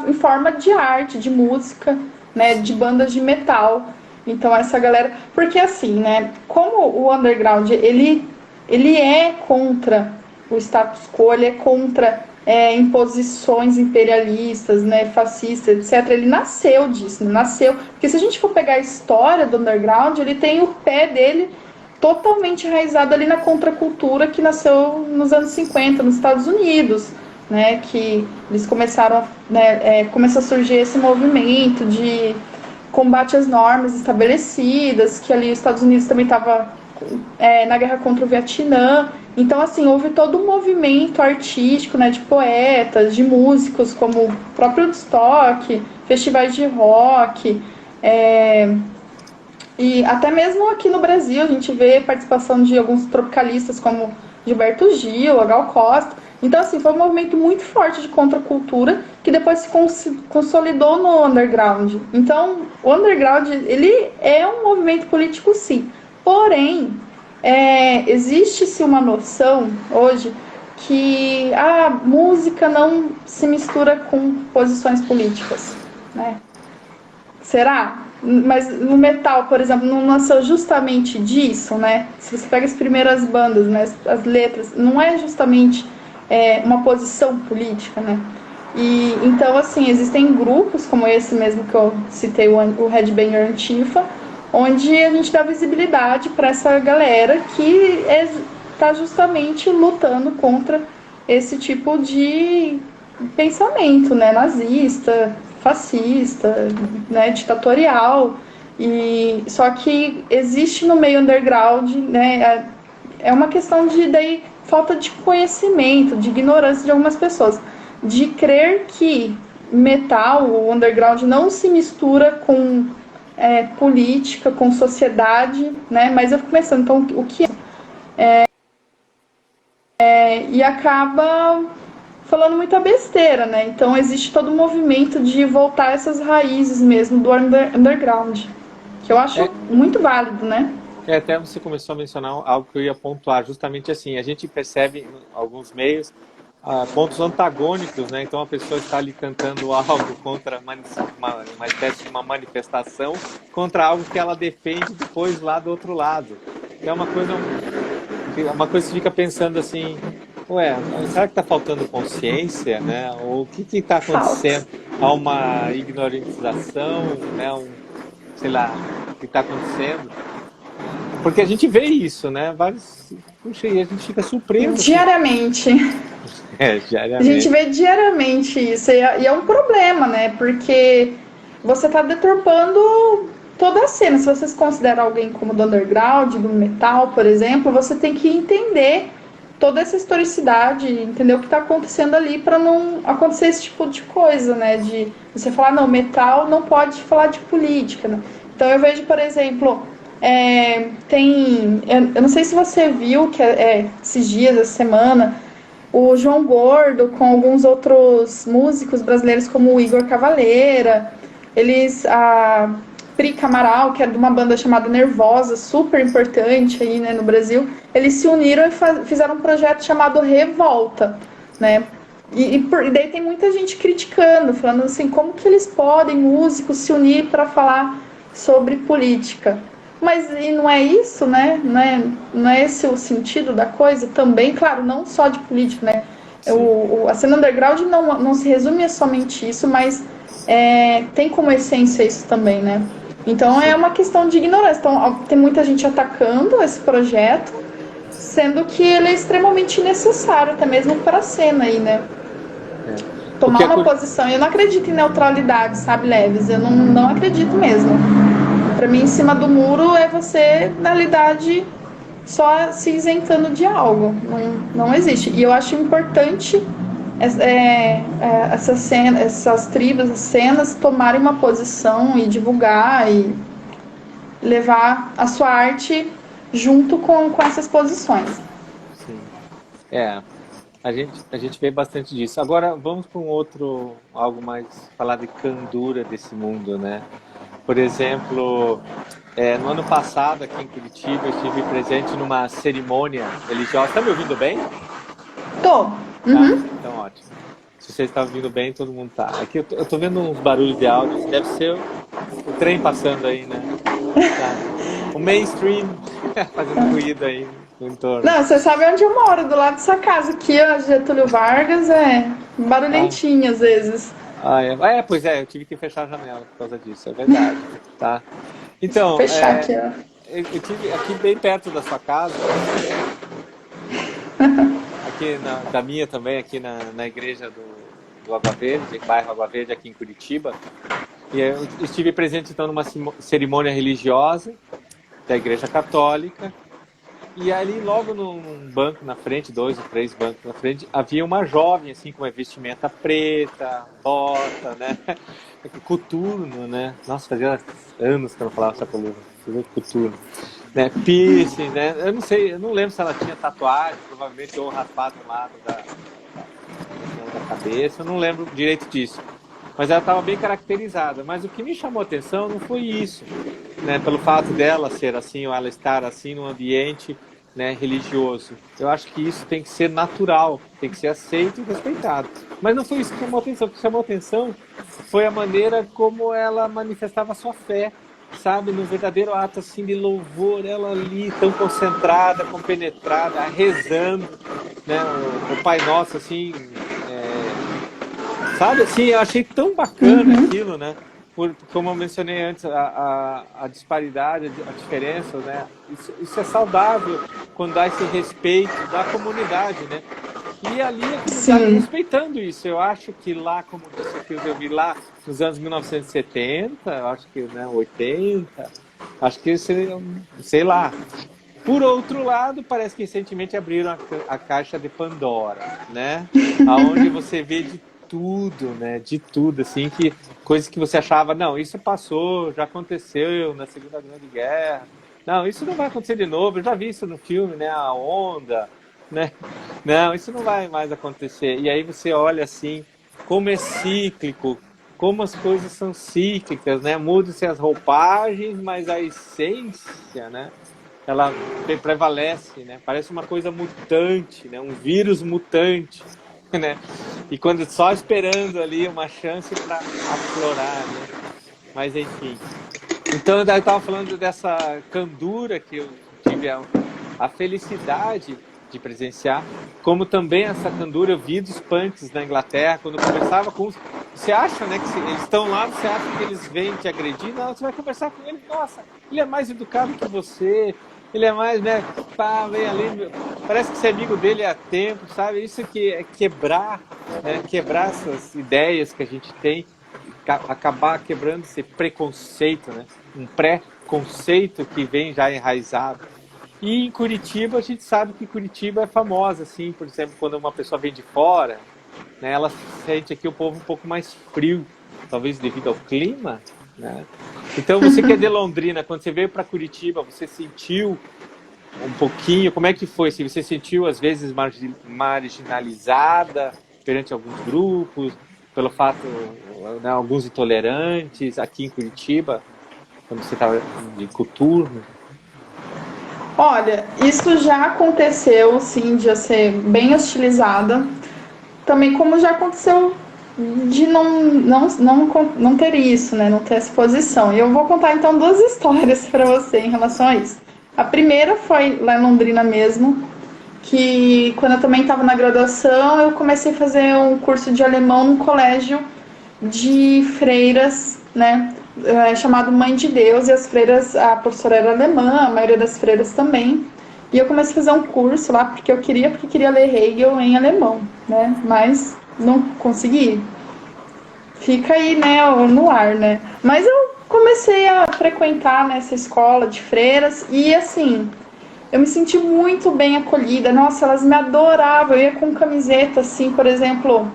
Em forma de arte, de música, né? De bandas de metal. Então, essa galera... Porque assim, né? Como o underground, ele é contra o status quo, ele é contra imposições imperialistas, né, fascistas, etc. Ele nasceu disso, nasceu. Porque se a gente for pegar a história do underground, ele tem o pé dele totalmente enraizado ali na contracultura que nasceu nos anos 50, nos Estados Unidos, né, que eles começaram, né, começou a surgir esse movimento de combate às normas estabelecidas, que ali os Estados Unidos também estava na guerra contra o Vietnã. Então, assim, houve todo um movimento artístico, né, de poetas, de músicos, como o próprio Woodstock, festivais de rock, e até mesmo aqui no Brasil a gente vê participação de alguns tropicalistas como Gilberto Gil, Gal Costa. Então, assim, foi um movimento muito forte de contracultura que depois se consolidou no underground. Então, o underground, ele é um movimento político, sim. Porém, existe-se uma noção hoje que a música não se mistura com posições políticas, né? Será? Mas no metal, por exemplo, não nasceu justamente disso, né? Se você pega as primeiras bandas, né, as letras, não é justamente uma posição política, né? E então, assim, existem grupos como esse mesmo que eu citei, o Headbanger Antifa, onde a gente dá visibilidade para essa galera que está justamente lutando contra esse tipo de pensamento, né, nazista, fascista, né, ditatorial. E só que existe no meio underground, né, é uma questão de daí falta de conhecimento, de ignorância de algumas pessoas, de crer que metal, o underground não se mistura com política, com sociedade, né? Mas eu fico pensando, então, o que e acaba falando muita besteira, né? Então existe todo um movimento de voltar a essas raízes mesmo do underground, que eu acho É, muito válido, né? até você começou a mencionar algo que eu ia pontuar, justamente assim, a gente percebe em alguns meios pontos antagônicos, né? Então a pessoa está ali cantando algo contra uma espécie de uma manifestação contra algo que ela defende depois lá do outro lado. Que é uma coisa que você fica pensando assim, ué, será que está faltando consciência, né? Ou o que está Falta. acontecendo? Há uma ignorantização, né? Sei lá, o que está acontecendo? Porque a gente vê isso, né? Vários, puxa, e a gente fica surpreso, assim. Diariamente. A gente Diariamente. vê diariamente isso, e é um problema, né? Porque você está deturpando toda a cena. Se você se considera alguém como do underground, do metal, por exemplo, você tem que entender toda essa historicidade, entender o que está acontecendo ali para não acontecer esse tipo de coisa, né? De você falar, não, metal não pode falar de política, né? Então eu vejo, por exemplo, eu não sei se você viu que esses dias, essa semana, o João Gordo com alguns outros músicos brasileiros como o Igor Cavaleira, a Prica Amaral, que é de uma banda chamada Nervosa, super importante aí, né, no Brasil, eles se uniram e fizeram um projeto chamado Revolta, né? E daí tem muita gente criticando, falando assim, como que eles podem, músicos, se unir para falar sobre política? Mas e não é isso, né? Não é esse o sentido da coisa também? Claro, não só de política, né? Sim. A cena underground não se resume a somente isso, mas tem como essência isso também, né? Então é Sim. uma questão de ignorância. Então tem muita gente atacando esse projeto, sendo que ele é extremamente necessário, até mesmo para a cena aí, né? É. O que Tomar é uma curioso. posição. Eu não acredito em neutralidade, sabe, Leves? Eu não acredito mesmo. Para mim, em cima do muro é você, na realidade, só se isentando de algo. Não existe. E eu acho importante essas tribos, as cenas, tomarem uma posição e divulgar e levar a sua arte junto com essas posições. Sim. É. A gente vê bastante disso. Agora, vamos para um outro, algo mais, falar de candura desse mundo, né? Por exemplo, no ano passado, aqui em Curitiba, eu estive presente numa cerimônia religiosa. Está me ouvindo bem? Tô. Tá? Uhum. Então, ótimo. Se você está ouvindo bem, todo mundo tá. Aqui eu tô vendo uns barulhos de áudio. Deve ser o trem passando aí, né? Tá. O mainstream fazendo ruído aí no entorno. Não, você sabe onde eu moro, do lado dessa casa aqui, ó, Getúlio Vargas, é Ah, barulhentinho às vezes. pois é, eu tive que fechar a janela por causa disso, é verdade, tá? Deixa eu Então, fechar aqui, ó. eu tive aqui bem perto da sua casa, aqui da minha também, aqui na igreja do Água Verde, bairro Água Verde, aqui em Curitiba. E eu estive presente então numa cerimônia religiosa da Igreja Católica. E ali, logo num banco na frente, 2 ou 3 bancos na frente, havia uma jovem, assim, com uma vestimenta preta, bota, né? Coturno, né? Nossa, fazia anos que eu não falava essa palavra. Coturno. Né? Piercing, né? Eu não sei, eu não lembro se ela tinha tatuagem, provavelmente, ou raspado um lado da cabeça, eu não lembro direito disso. Mas ela estava bem caracterizada. Mas o que me chamou a atenção não foi isso, né? Pelo fato dela ser assim, ou ela estar assim num ambiente, né, religioso. Eu acho que isso tem que ser natural, tem que ser aceito e respeitado. Mas não foi isso que chamou a atenção. O que chamou a atenção foi a maneira como ela manifestava a sua fé, sabe? No verdadeiro ato assim de louvor, ela ali tão concentrada, compenetrada, rezando, né? O Pai Nosso assim, sabe, assim, eu achei tão bacana Uhum. aquilo, né? Como eu mencionei antes, a disparidade, a diferença, né? Isso é saudável quando há esse respeito da comunidade, né? E ali a comunidade Sim. respeitando isso. Eu acho que lá, como disse aqui, eu vi lá nos anos 1970, eu acho que, né, 80, acho que seria, sei lá. Por outro lado, parece que recentemente abriram a caixa de Pandora, né? Aonde você vê de tudo, né? De tudo, assim, que coisas que você achava, não, isso passou, já aconteceu na Segunda Grande Guerra. Não, isso não vai acontecer de novo. Eu já vi isso no filme, né? A Onda, né? Não, isso não vai mais acontecer. E aí você olha assim, como é cíclico, como as coisas são cíclicas, né? Mudam-se as roupagens, mas a essência, né? Ela prevalece, né? Parece uma coisa mutante, né? Um vírus mutante, né? E quando só esperando ali uma chance para aflorar, né? Mas enfim. Então eu estava falando dessa candura que eu tive a felicidade de presenciar, como também essa candura eu vi dos punks na Inglaterra, quando eu conversava com os... Você acha, né, que eles estão lá, você acha que eles vêm te agredir? Não, você vai conversar com ele, nossa, ele é mais educado que você, ele é mais, né, pá, vem ali, parece que você é amigo dele há tempo, sabe? Isso que é quebrar, né, quebrar essas ideias que a gente tem, acabar quebrando esse preconceito, né? Um pré-conceito que vem já enraizado. E em Curitiba, a gente sabe que Curitiba é famosa, assim, por exemplo, quando uma pessoa vem de fora, né, ela sente aqui o povo um pouco mais frio, talvez devido ao clima, né? Então, você que é de Londrina, quando você veio para Curitiba, você sentiu um pouquinho, como é que foi? Se você sentiu, às vezes, marginalizada perante alguns grupos, pelo fato, né, alguns intolerantes, aqui em Curitiba, quando você estava de coturno? Olha, isso já aconteceu, sim, de eu ser bem hostilizada. Também como já aconteceu de não ter isso, né? Não ter essa posição. E eu vou contar então duas histórias para você em relação a isso. A primeira foi lá em Londrina mesmo, que quando eu também estava na graduação, eu comecei a fazer um curso de alemão num colégio de freiras, né? Chamado Mãe de Deus, e as freiras, a professora era alemã, a maioria das freiras também. E eu comecei a fazer um curso lá porque queria ler Hegel em alemão, né? Mas não consegui. Fica aí, né, no ar, né? Mas eu comecei a frequentar nessa escola de freiras e assim, eu me senti muito bem acolhida. Nossa, elas me adoravam. Eu ia com camiseta assim, por exemplo,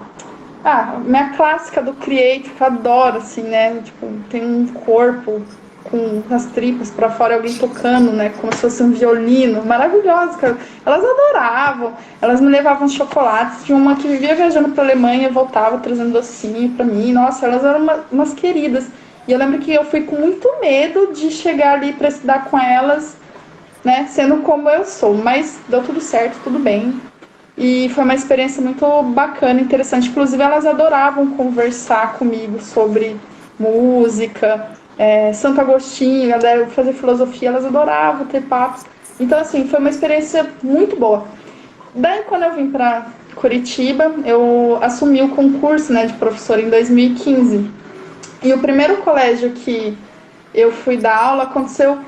minha clássica do Creator, que eu adoro, assim, né? Tipo, tem um corpo com as tripas pra fora, alguém tocando, né? Como se fosse um violino. Maravilhoso, cara. Elas adoravam. Elas me levavam chocolates. Tinha uma que vivia viajando pra Alemanha, voltava trazendo docinho pra mim. Nossa, elas eram umas queridas. E eu lembro que eu fui com muito medo de chegar ali pra estudar com elas, né? Sendo como eu sou. Mas deu tudo certo, tudo bem. E foi uma experiência muito bacana, interessante. Inclusive, elas adoravam conversar comigo sobre música, Santo Agostinho, fazer filosofia, elas adoravam ter papos. Então, assim, foi uma experiência muito boa. Daí, quando eu vim para Curitiba, eu assumi o concurso, né, de professora em 2015. E o primeiro colégio que eu fui dar aula, aconteceram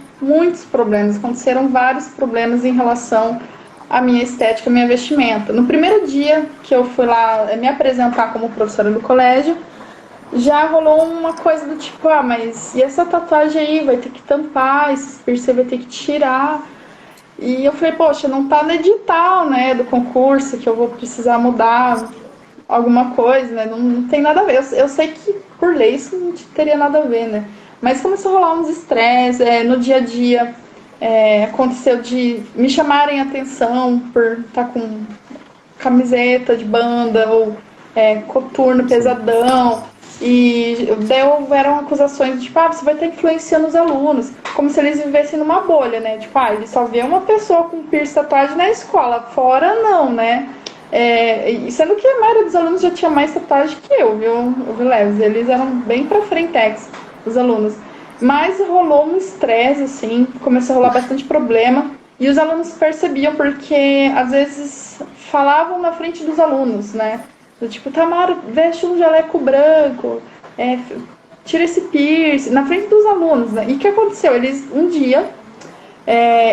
vários problemas em relação à minha estética, à minha vestimenta. No primeiro dia que eu fui lá me apresentar como professora do colégio, já rolou uma coisa do tipo, mas e essa tatuagem aí? Vai ter que tampar, esse piercing vai ter que tirar. E eu falei, poxa, não tá no edital, né, do concurso, que eu vou precisar mudar alguma coisa, né? Não tem nada a ver. Eu sei que por lei isso não teria nada a ver, né? Mas começou a rolar uns estresses, no dia a dia. Aconteceu de me chamarem a atenção por estar com camiseta de banda ou coturno pesadão. E daí houveram acusações de tipo, você vai estar influenciando os alunos, como se eles vivessem numa bolha, né? Tipo, eles só vê uma pessoa com piercing, tatuagem na escola, fora não, né? Sendo que a maioria dos alunos já tinha mais tatuagem que eu, viu, Leves? Eles eram bem pra frentex, os alunos. Mas rolou um estresse, assim, começou a rolar bastante problema. E os alunos percebiam porque, às vezes, falavam na frente dos alunos, né? Do tipo, Tamara, veste um jaleco branco, tira esse piercing, na frente dos alunos, né? E o que aconteceu? Um dia,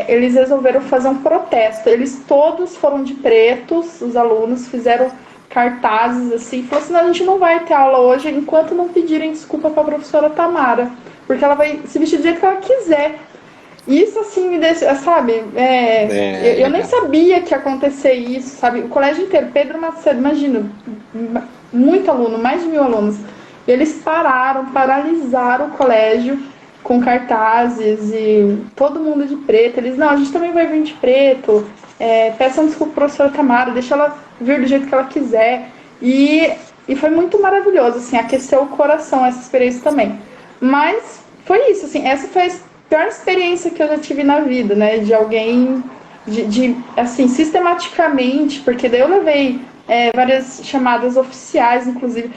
eles resolveram fazer um protesto. Eles todos foram de pretos, os alunos fizeram cartazes assim, falou assim, não, a gente não vai ter aula hoje enquanto não pedirem desculpa para a professora Tamara, porque ela vai se vestir do jeito que ela quiser. Isso assim me deixa, sabe, eu nem sabia que ia acontecer isso, sabe, o colégio inteiro, Pedro Macedo, imagina, muito aluno, mais de 1000 alunos, eles paralisaram o colégio com cartazes e todo mundo de preto. Eles, não, a gente também vai vir de preto. peça desculpa para a professora Tamara, deixa ela vir do jeito que ela quiser. E foi muito maravilhoso, assim, aqueceu o coração essa experiência também. Mas foi isso, assim, essa foi a pior experiência que eu já tive na vida, né? De alguém, assim, sistematicamente, porque daí eu levei várias chamadas oficiais, inclusive.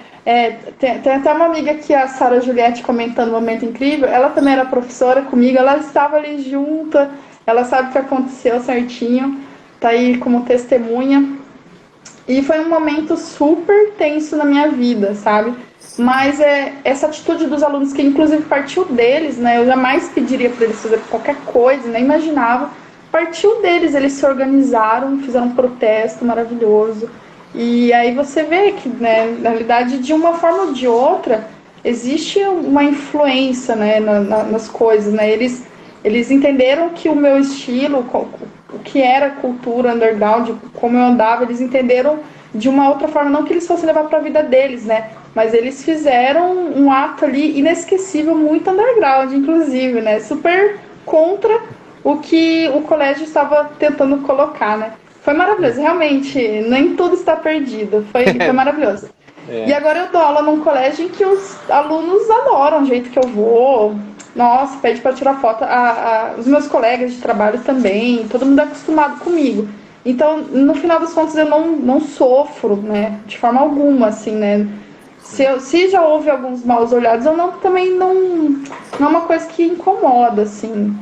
Tem até uma amiga aqui, a Sara Juliette, comentando um momento incrível. Ela também era professora comigo, ela estava ali junta, ela sabe o que aconteceu certinho, tá aí como testemunha. E foi um momento super tenso na minha vida, sabe? Mas essa atitude dos alunos, que inclusive partiu deles, né? Eu jamais pediria para eles fazerem qualquer coisa, nem imaginava. Partiu deles, eles se organizaram, fizeram um protesto maravilhoso. E aí você vê que, né, na realidade, de uma forma ou de outra, existe uma influência, né, nas coisas, né? Eles entenderam que o meu estilo, o que era cultura underground, como eu andava, eles entenderam de uma outra forma, não que eles fossem levar para a vida deles, né? Mas eles fizeram um ato ali inesquecível, muito underground, inclusive, né? Super contra o que o colégio estava tentando colocar, né? Foi maravilhoso, realmente, nem tudo está perdido, foi maravilhoso. E agora eu dou aula num colégio em que os alunos adoram o jeito que eu vou. Nossa, pede para tirar foto. Os meus colegas de trabalho também, todo mundo é acostumado comigo. Então, no final das contas, eu não sofro, né, de forma alguma, assim, né. Se já houve alguns maus olhados, também não é uma coisa que incomoda, assim,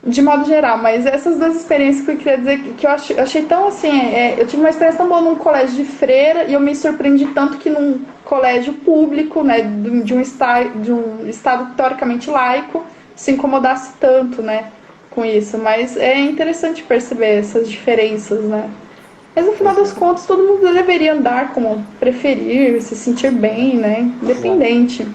de modo geral. Mas essas duas experiências que eu queria dizer, que eu achei tão, assim, eu tive uma experiência tão boa num colégio de freira, e eu me surpreendi tanto que num colégio público, né, de um estado teoricamente laico, se incomodasse tanto, né, com isso. Mas é interessante perceber essas diferenças, né. Mas no final das contas, todo mundo deveria andar como preferir, se sentir bem, né, independente.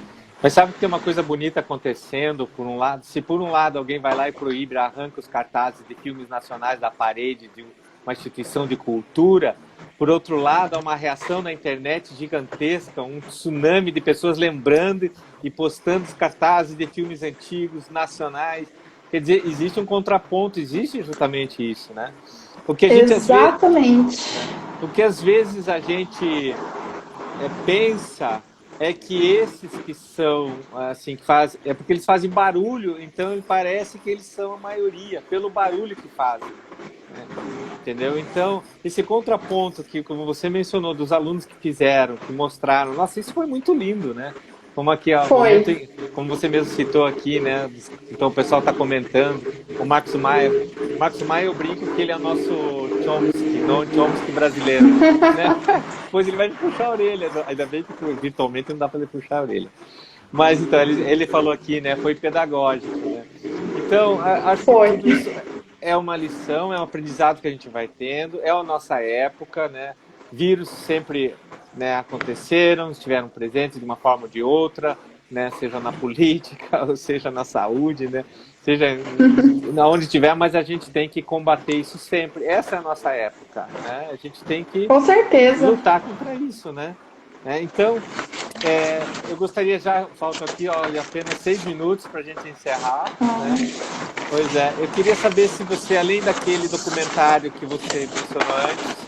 Mas sabe que tem uma coisa bonita acontecendo, por um lado? Se por um lado alguém vai lá e proíbe, arranca os cartazes de filmes nacionais da parede de uma instituição de cultura, por outro lado há uma reação na internet gigantesca, um tsunami de pessoas lembrando e postando os cartazes de filmes antigos, nacionais. Quer dizer, existe um contraponto, existe justamente isso, né? Porque a gente, exatamente. O que às vezes a gente pensa é que esses que são, assim, que fazem, é porque eles fazem barulho, então parece que eles são a maioria, pelo barulho que fazem. Né? Entendeu? Então, esse contraponto que, como você mencionou, dos alunos que fizeram, que mostraram, nossa, isso foi muito lindo, né? Como aqui, ó, momento, como você mesmo citou aqui, né? Então o pessoal está comentando, o Marcos Maia. O Marcos Maia, eu brinco que ele é o nosso Chomsky brasileiro, né? Depois ele vai me puxar a orelha, ainda bem que virtualmente não dá para ele puxar a orelha. Mas então, ele falou aqui, né? Foi pedagógico, né? Então, acho que tudo isso é uma lição, é um aprendizado que a gente vai tendo, é a nossa época, né? Vírus sempre, né, aconteceram, estiveram presentes de uma forma ou de outra, né? Seja na política, ou seja na saúde, né? Seja onde tiver, mas a gente tem que combater isso sempre. Essa é a nossa época, né? A gente tem que com certeza lutar contra isso, né? Então, eu gostaria faltam aqui, olha, apenas 6 minutos para a gente encerrar. Né? Pois é, eu queria saber se você, além daquele documentário que você mencionou antes,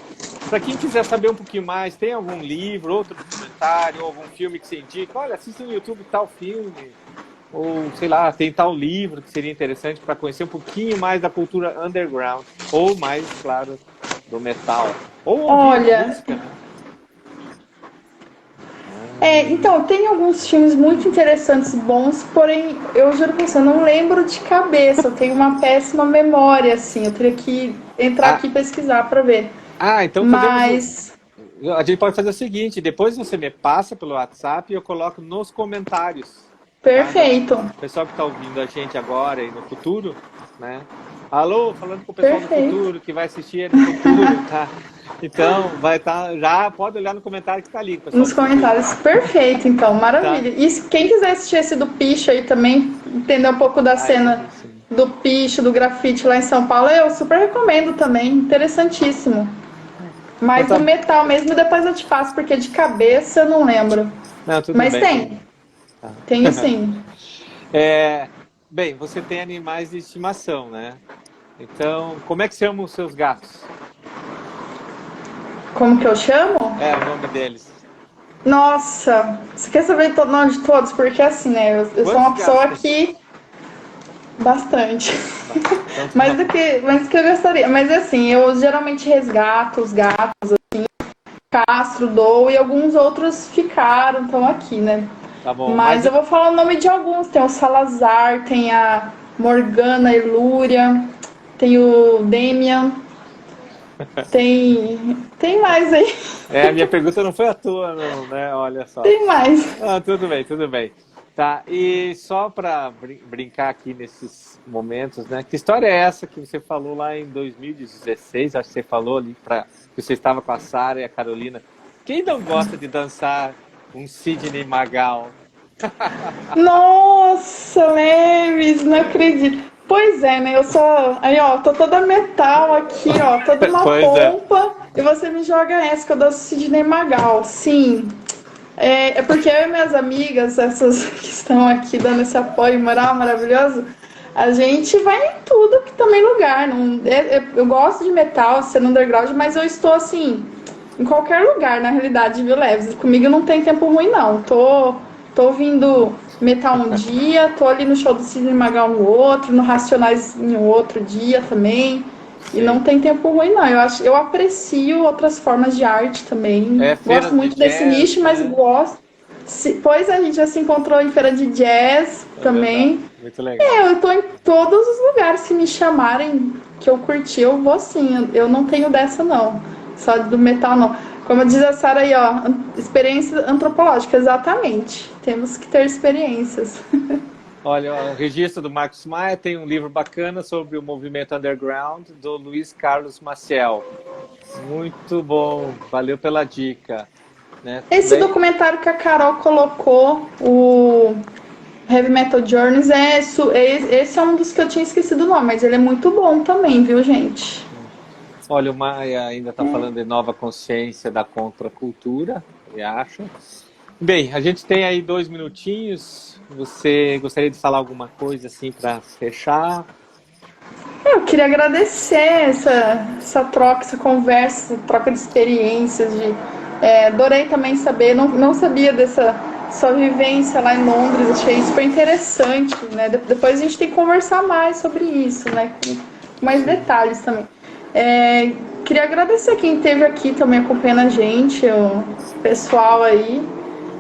para quem quiser saber um pouquinho mais, tem algum livro, outro documentário, ou algum filme que você indica? Olha, assista no YouTube tal filme, ou sei lá, tem tal livro que seria interessante para conhecer um pouquinho mais da cultura underground, ou mais, claro, do metal. Ou ouvir música, né? Então, tem alguns filmes muito interessantes, bons, porém, eu juro pra você, eu não lembro de cabeça, eu tenho uma péssima memória, assim, eu teria que entrar aqui e pesquisar pra ver. Então a gente pode fazer o seguinte, depois você me passa pelo WhatsApp e eu coloco nos comentários. Perfeito. Tá? O pessoal que está ouvindo a gente agora e no futuro, né? Alô, falando com o pessoal do futuro, que vai assistir no futuro, tá? Então, vai estar, já pode olhar no comentário que está ali. Nos comentários, perfeito, então, maravilha. Tá. E quem quiser assistir esse do Picho aí também, entender um pouco da cena do Picho, do grafite lá em São Paulo, eu super recomendo também, interessantíssimo. Mas do metal mesmo, depois eu te passo, porque de cabeça eu não lembro. Não, tudo mas bem. Tem. Tenho sim. Bem, você tem animais de estimação, né? Então, como é que chamam os seus gatos? Como que eu chamo? É, o nome deles. Nossa, você quer saber o nome de todos? Porque assim, né? Eu sou Quantos uma pessoa gatos? que. Bastante. Então, Mais do que eu gostaria. Mas assim, eu geralmente resgato os gatos, castro, dou, e alguns outros ficaram, estão aqui, né? tá bom. Mas Mas eu vou falar o nome de alguns. Tem o Salazar, tem a Morgana Elúria, tem o Demian, tem mais aí. a minha pergunta não foi à toa, não, né? Olha só. Tem mais. Ah, tudo bem, tudo bem. Tá, e só para brincar aqui nesses momentos, né? Que história é essa que você falou lá em 2016? Acho que você falou ali que você estava com a Sara e a Carolina. Quem não gosta de dançar um Sidney Magal? Nossa, Leves, não acredito. Pois é, né? Eu sou. Aí, ó, tô toda metal aqui, ó, toda uma Pois é. pompa. E você me joga essa que eu danço Sidney Magal. Sim. É porque eu e minhas amigas, essas que estão aqui dando esse apoio moral maravilhoso, a gente vai em tudo que também lugar. Não, eu gosto de metal, sendo underground, mas eu estou assim, em qualquer lugar, na realidade, viu, Leves? Comigo não tem tempo ruim, não. Tô ouvindo metal um dia, tô ali no show do Sidney Magal no outro, no Racionais em outro dia também. E não Sim. tem tempo ruim, não. Eu aprecio outras formas de arte também. É Gosto feiras de muito desse jazz, nicho, mas né? gosto. Pois a gente já se encontrou em feira de jazz É verdade. também. Muito legal. Eu tô em todos os lugares. Se me chamarem que eu curti, eu vou sim. Eu não tenho dessa, não. Só do metal, não. Como diz a Sara aí, ó, experiência antropológica, exatamente. Temos que ter experiências. Olha, o registro do Marcos Maia tem um livro bacana sobre o movimento underground do Luiz Carlos Maciel. Muito bom, valeu pela dica. Né? Esse Bem, documentário que a Carol colocou, o Heavy Metal Journeys, esse é um dos que eu tinha esquecido o nome, mas ele é muito bom também, viu, gente? olha, o Maia ainda está falando de nova consciência da contracultura, eu acho. Bem, a gente tem aí 2 minutinhos. Você gostaria de falar alguma coisa assim para fechar? Eu queria agradecer essa troca, essa conversa, essa troca de experiências. Adorei também saber, não sabia dessa sua vivência lá em Londres, achei super interessante, né? Depois a gente tem que conversar mais sobre isso, né? Com mais detalhes também. Queria agradecer quem esteve aqui também acompanhando a gente, o pessoal aí.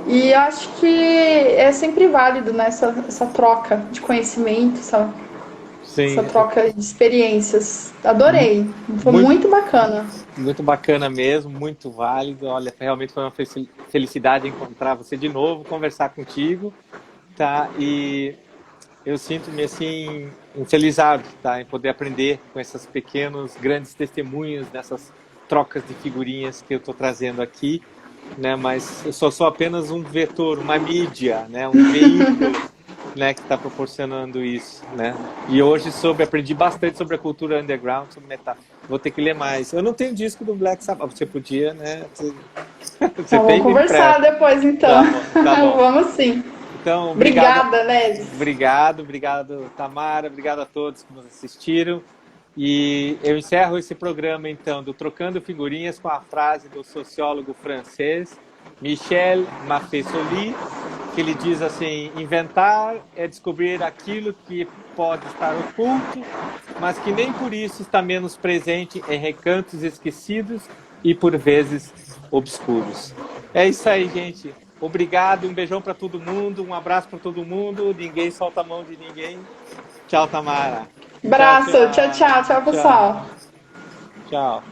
E acho que é sempre válido, né, essa troca de conhecimento, essa Sim, troca de experiências. Adorei. Foi muito, muito bacana. muito bacana mesmo, muito válido. Olha, realmente foi uma felicidade encontrar você de novo, conversar contigo, tá? E eu sinto-me assim felizardo, tá, em poder aprender com esses pequenos, grandes testemunhos dessas trocas de figurinhas que eu estou trazendo aqui, né? Mas eu só sou apenas um vetor, uma mídia, né? Um veículo, né? Que está proporcionando isso, né? E hoje aprendi bastante sobre a cultura underground, sobre metal. Vou ter que ler mais. Eu não tenho disco do Black Sabbath. Você podia, né? Você Então, tem, vamos me conversar empresta. depois, então. Tá bom, tá bom. Vamos sim. Então, obrigado. Obrigada, Leves. Obrigado, Tamara. Obrigado a todos que nos assistiram. E eu encerro esse programa, então, do Trocando Figurinhas com a frase do sociólogo francês Michel Maffesoli, que ele diz assim: inventar é descobrir aquilo que pode estar oculto, mas que nem por isso está menos presente em recantos esquecidos e, por vezes, obscuros. É isso aí, gente. Obrigado, um beijão para todo mundo, um abraço para todo mundo. Ninguém solta a mão de ninguém. Tchau, Tamara. Abraço. Tchau, tchau. Tchau, Tchau. pessoal. Tchau.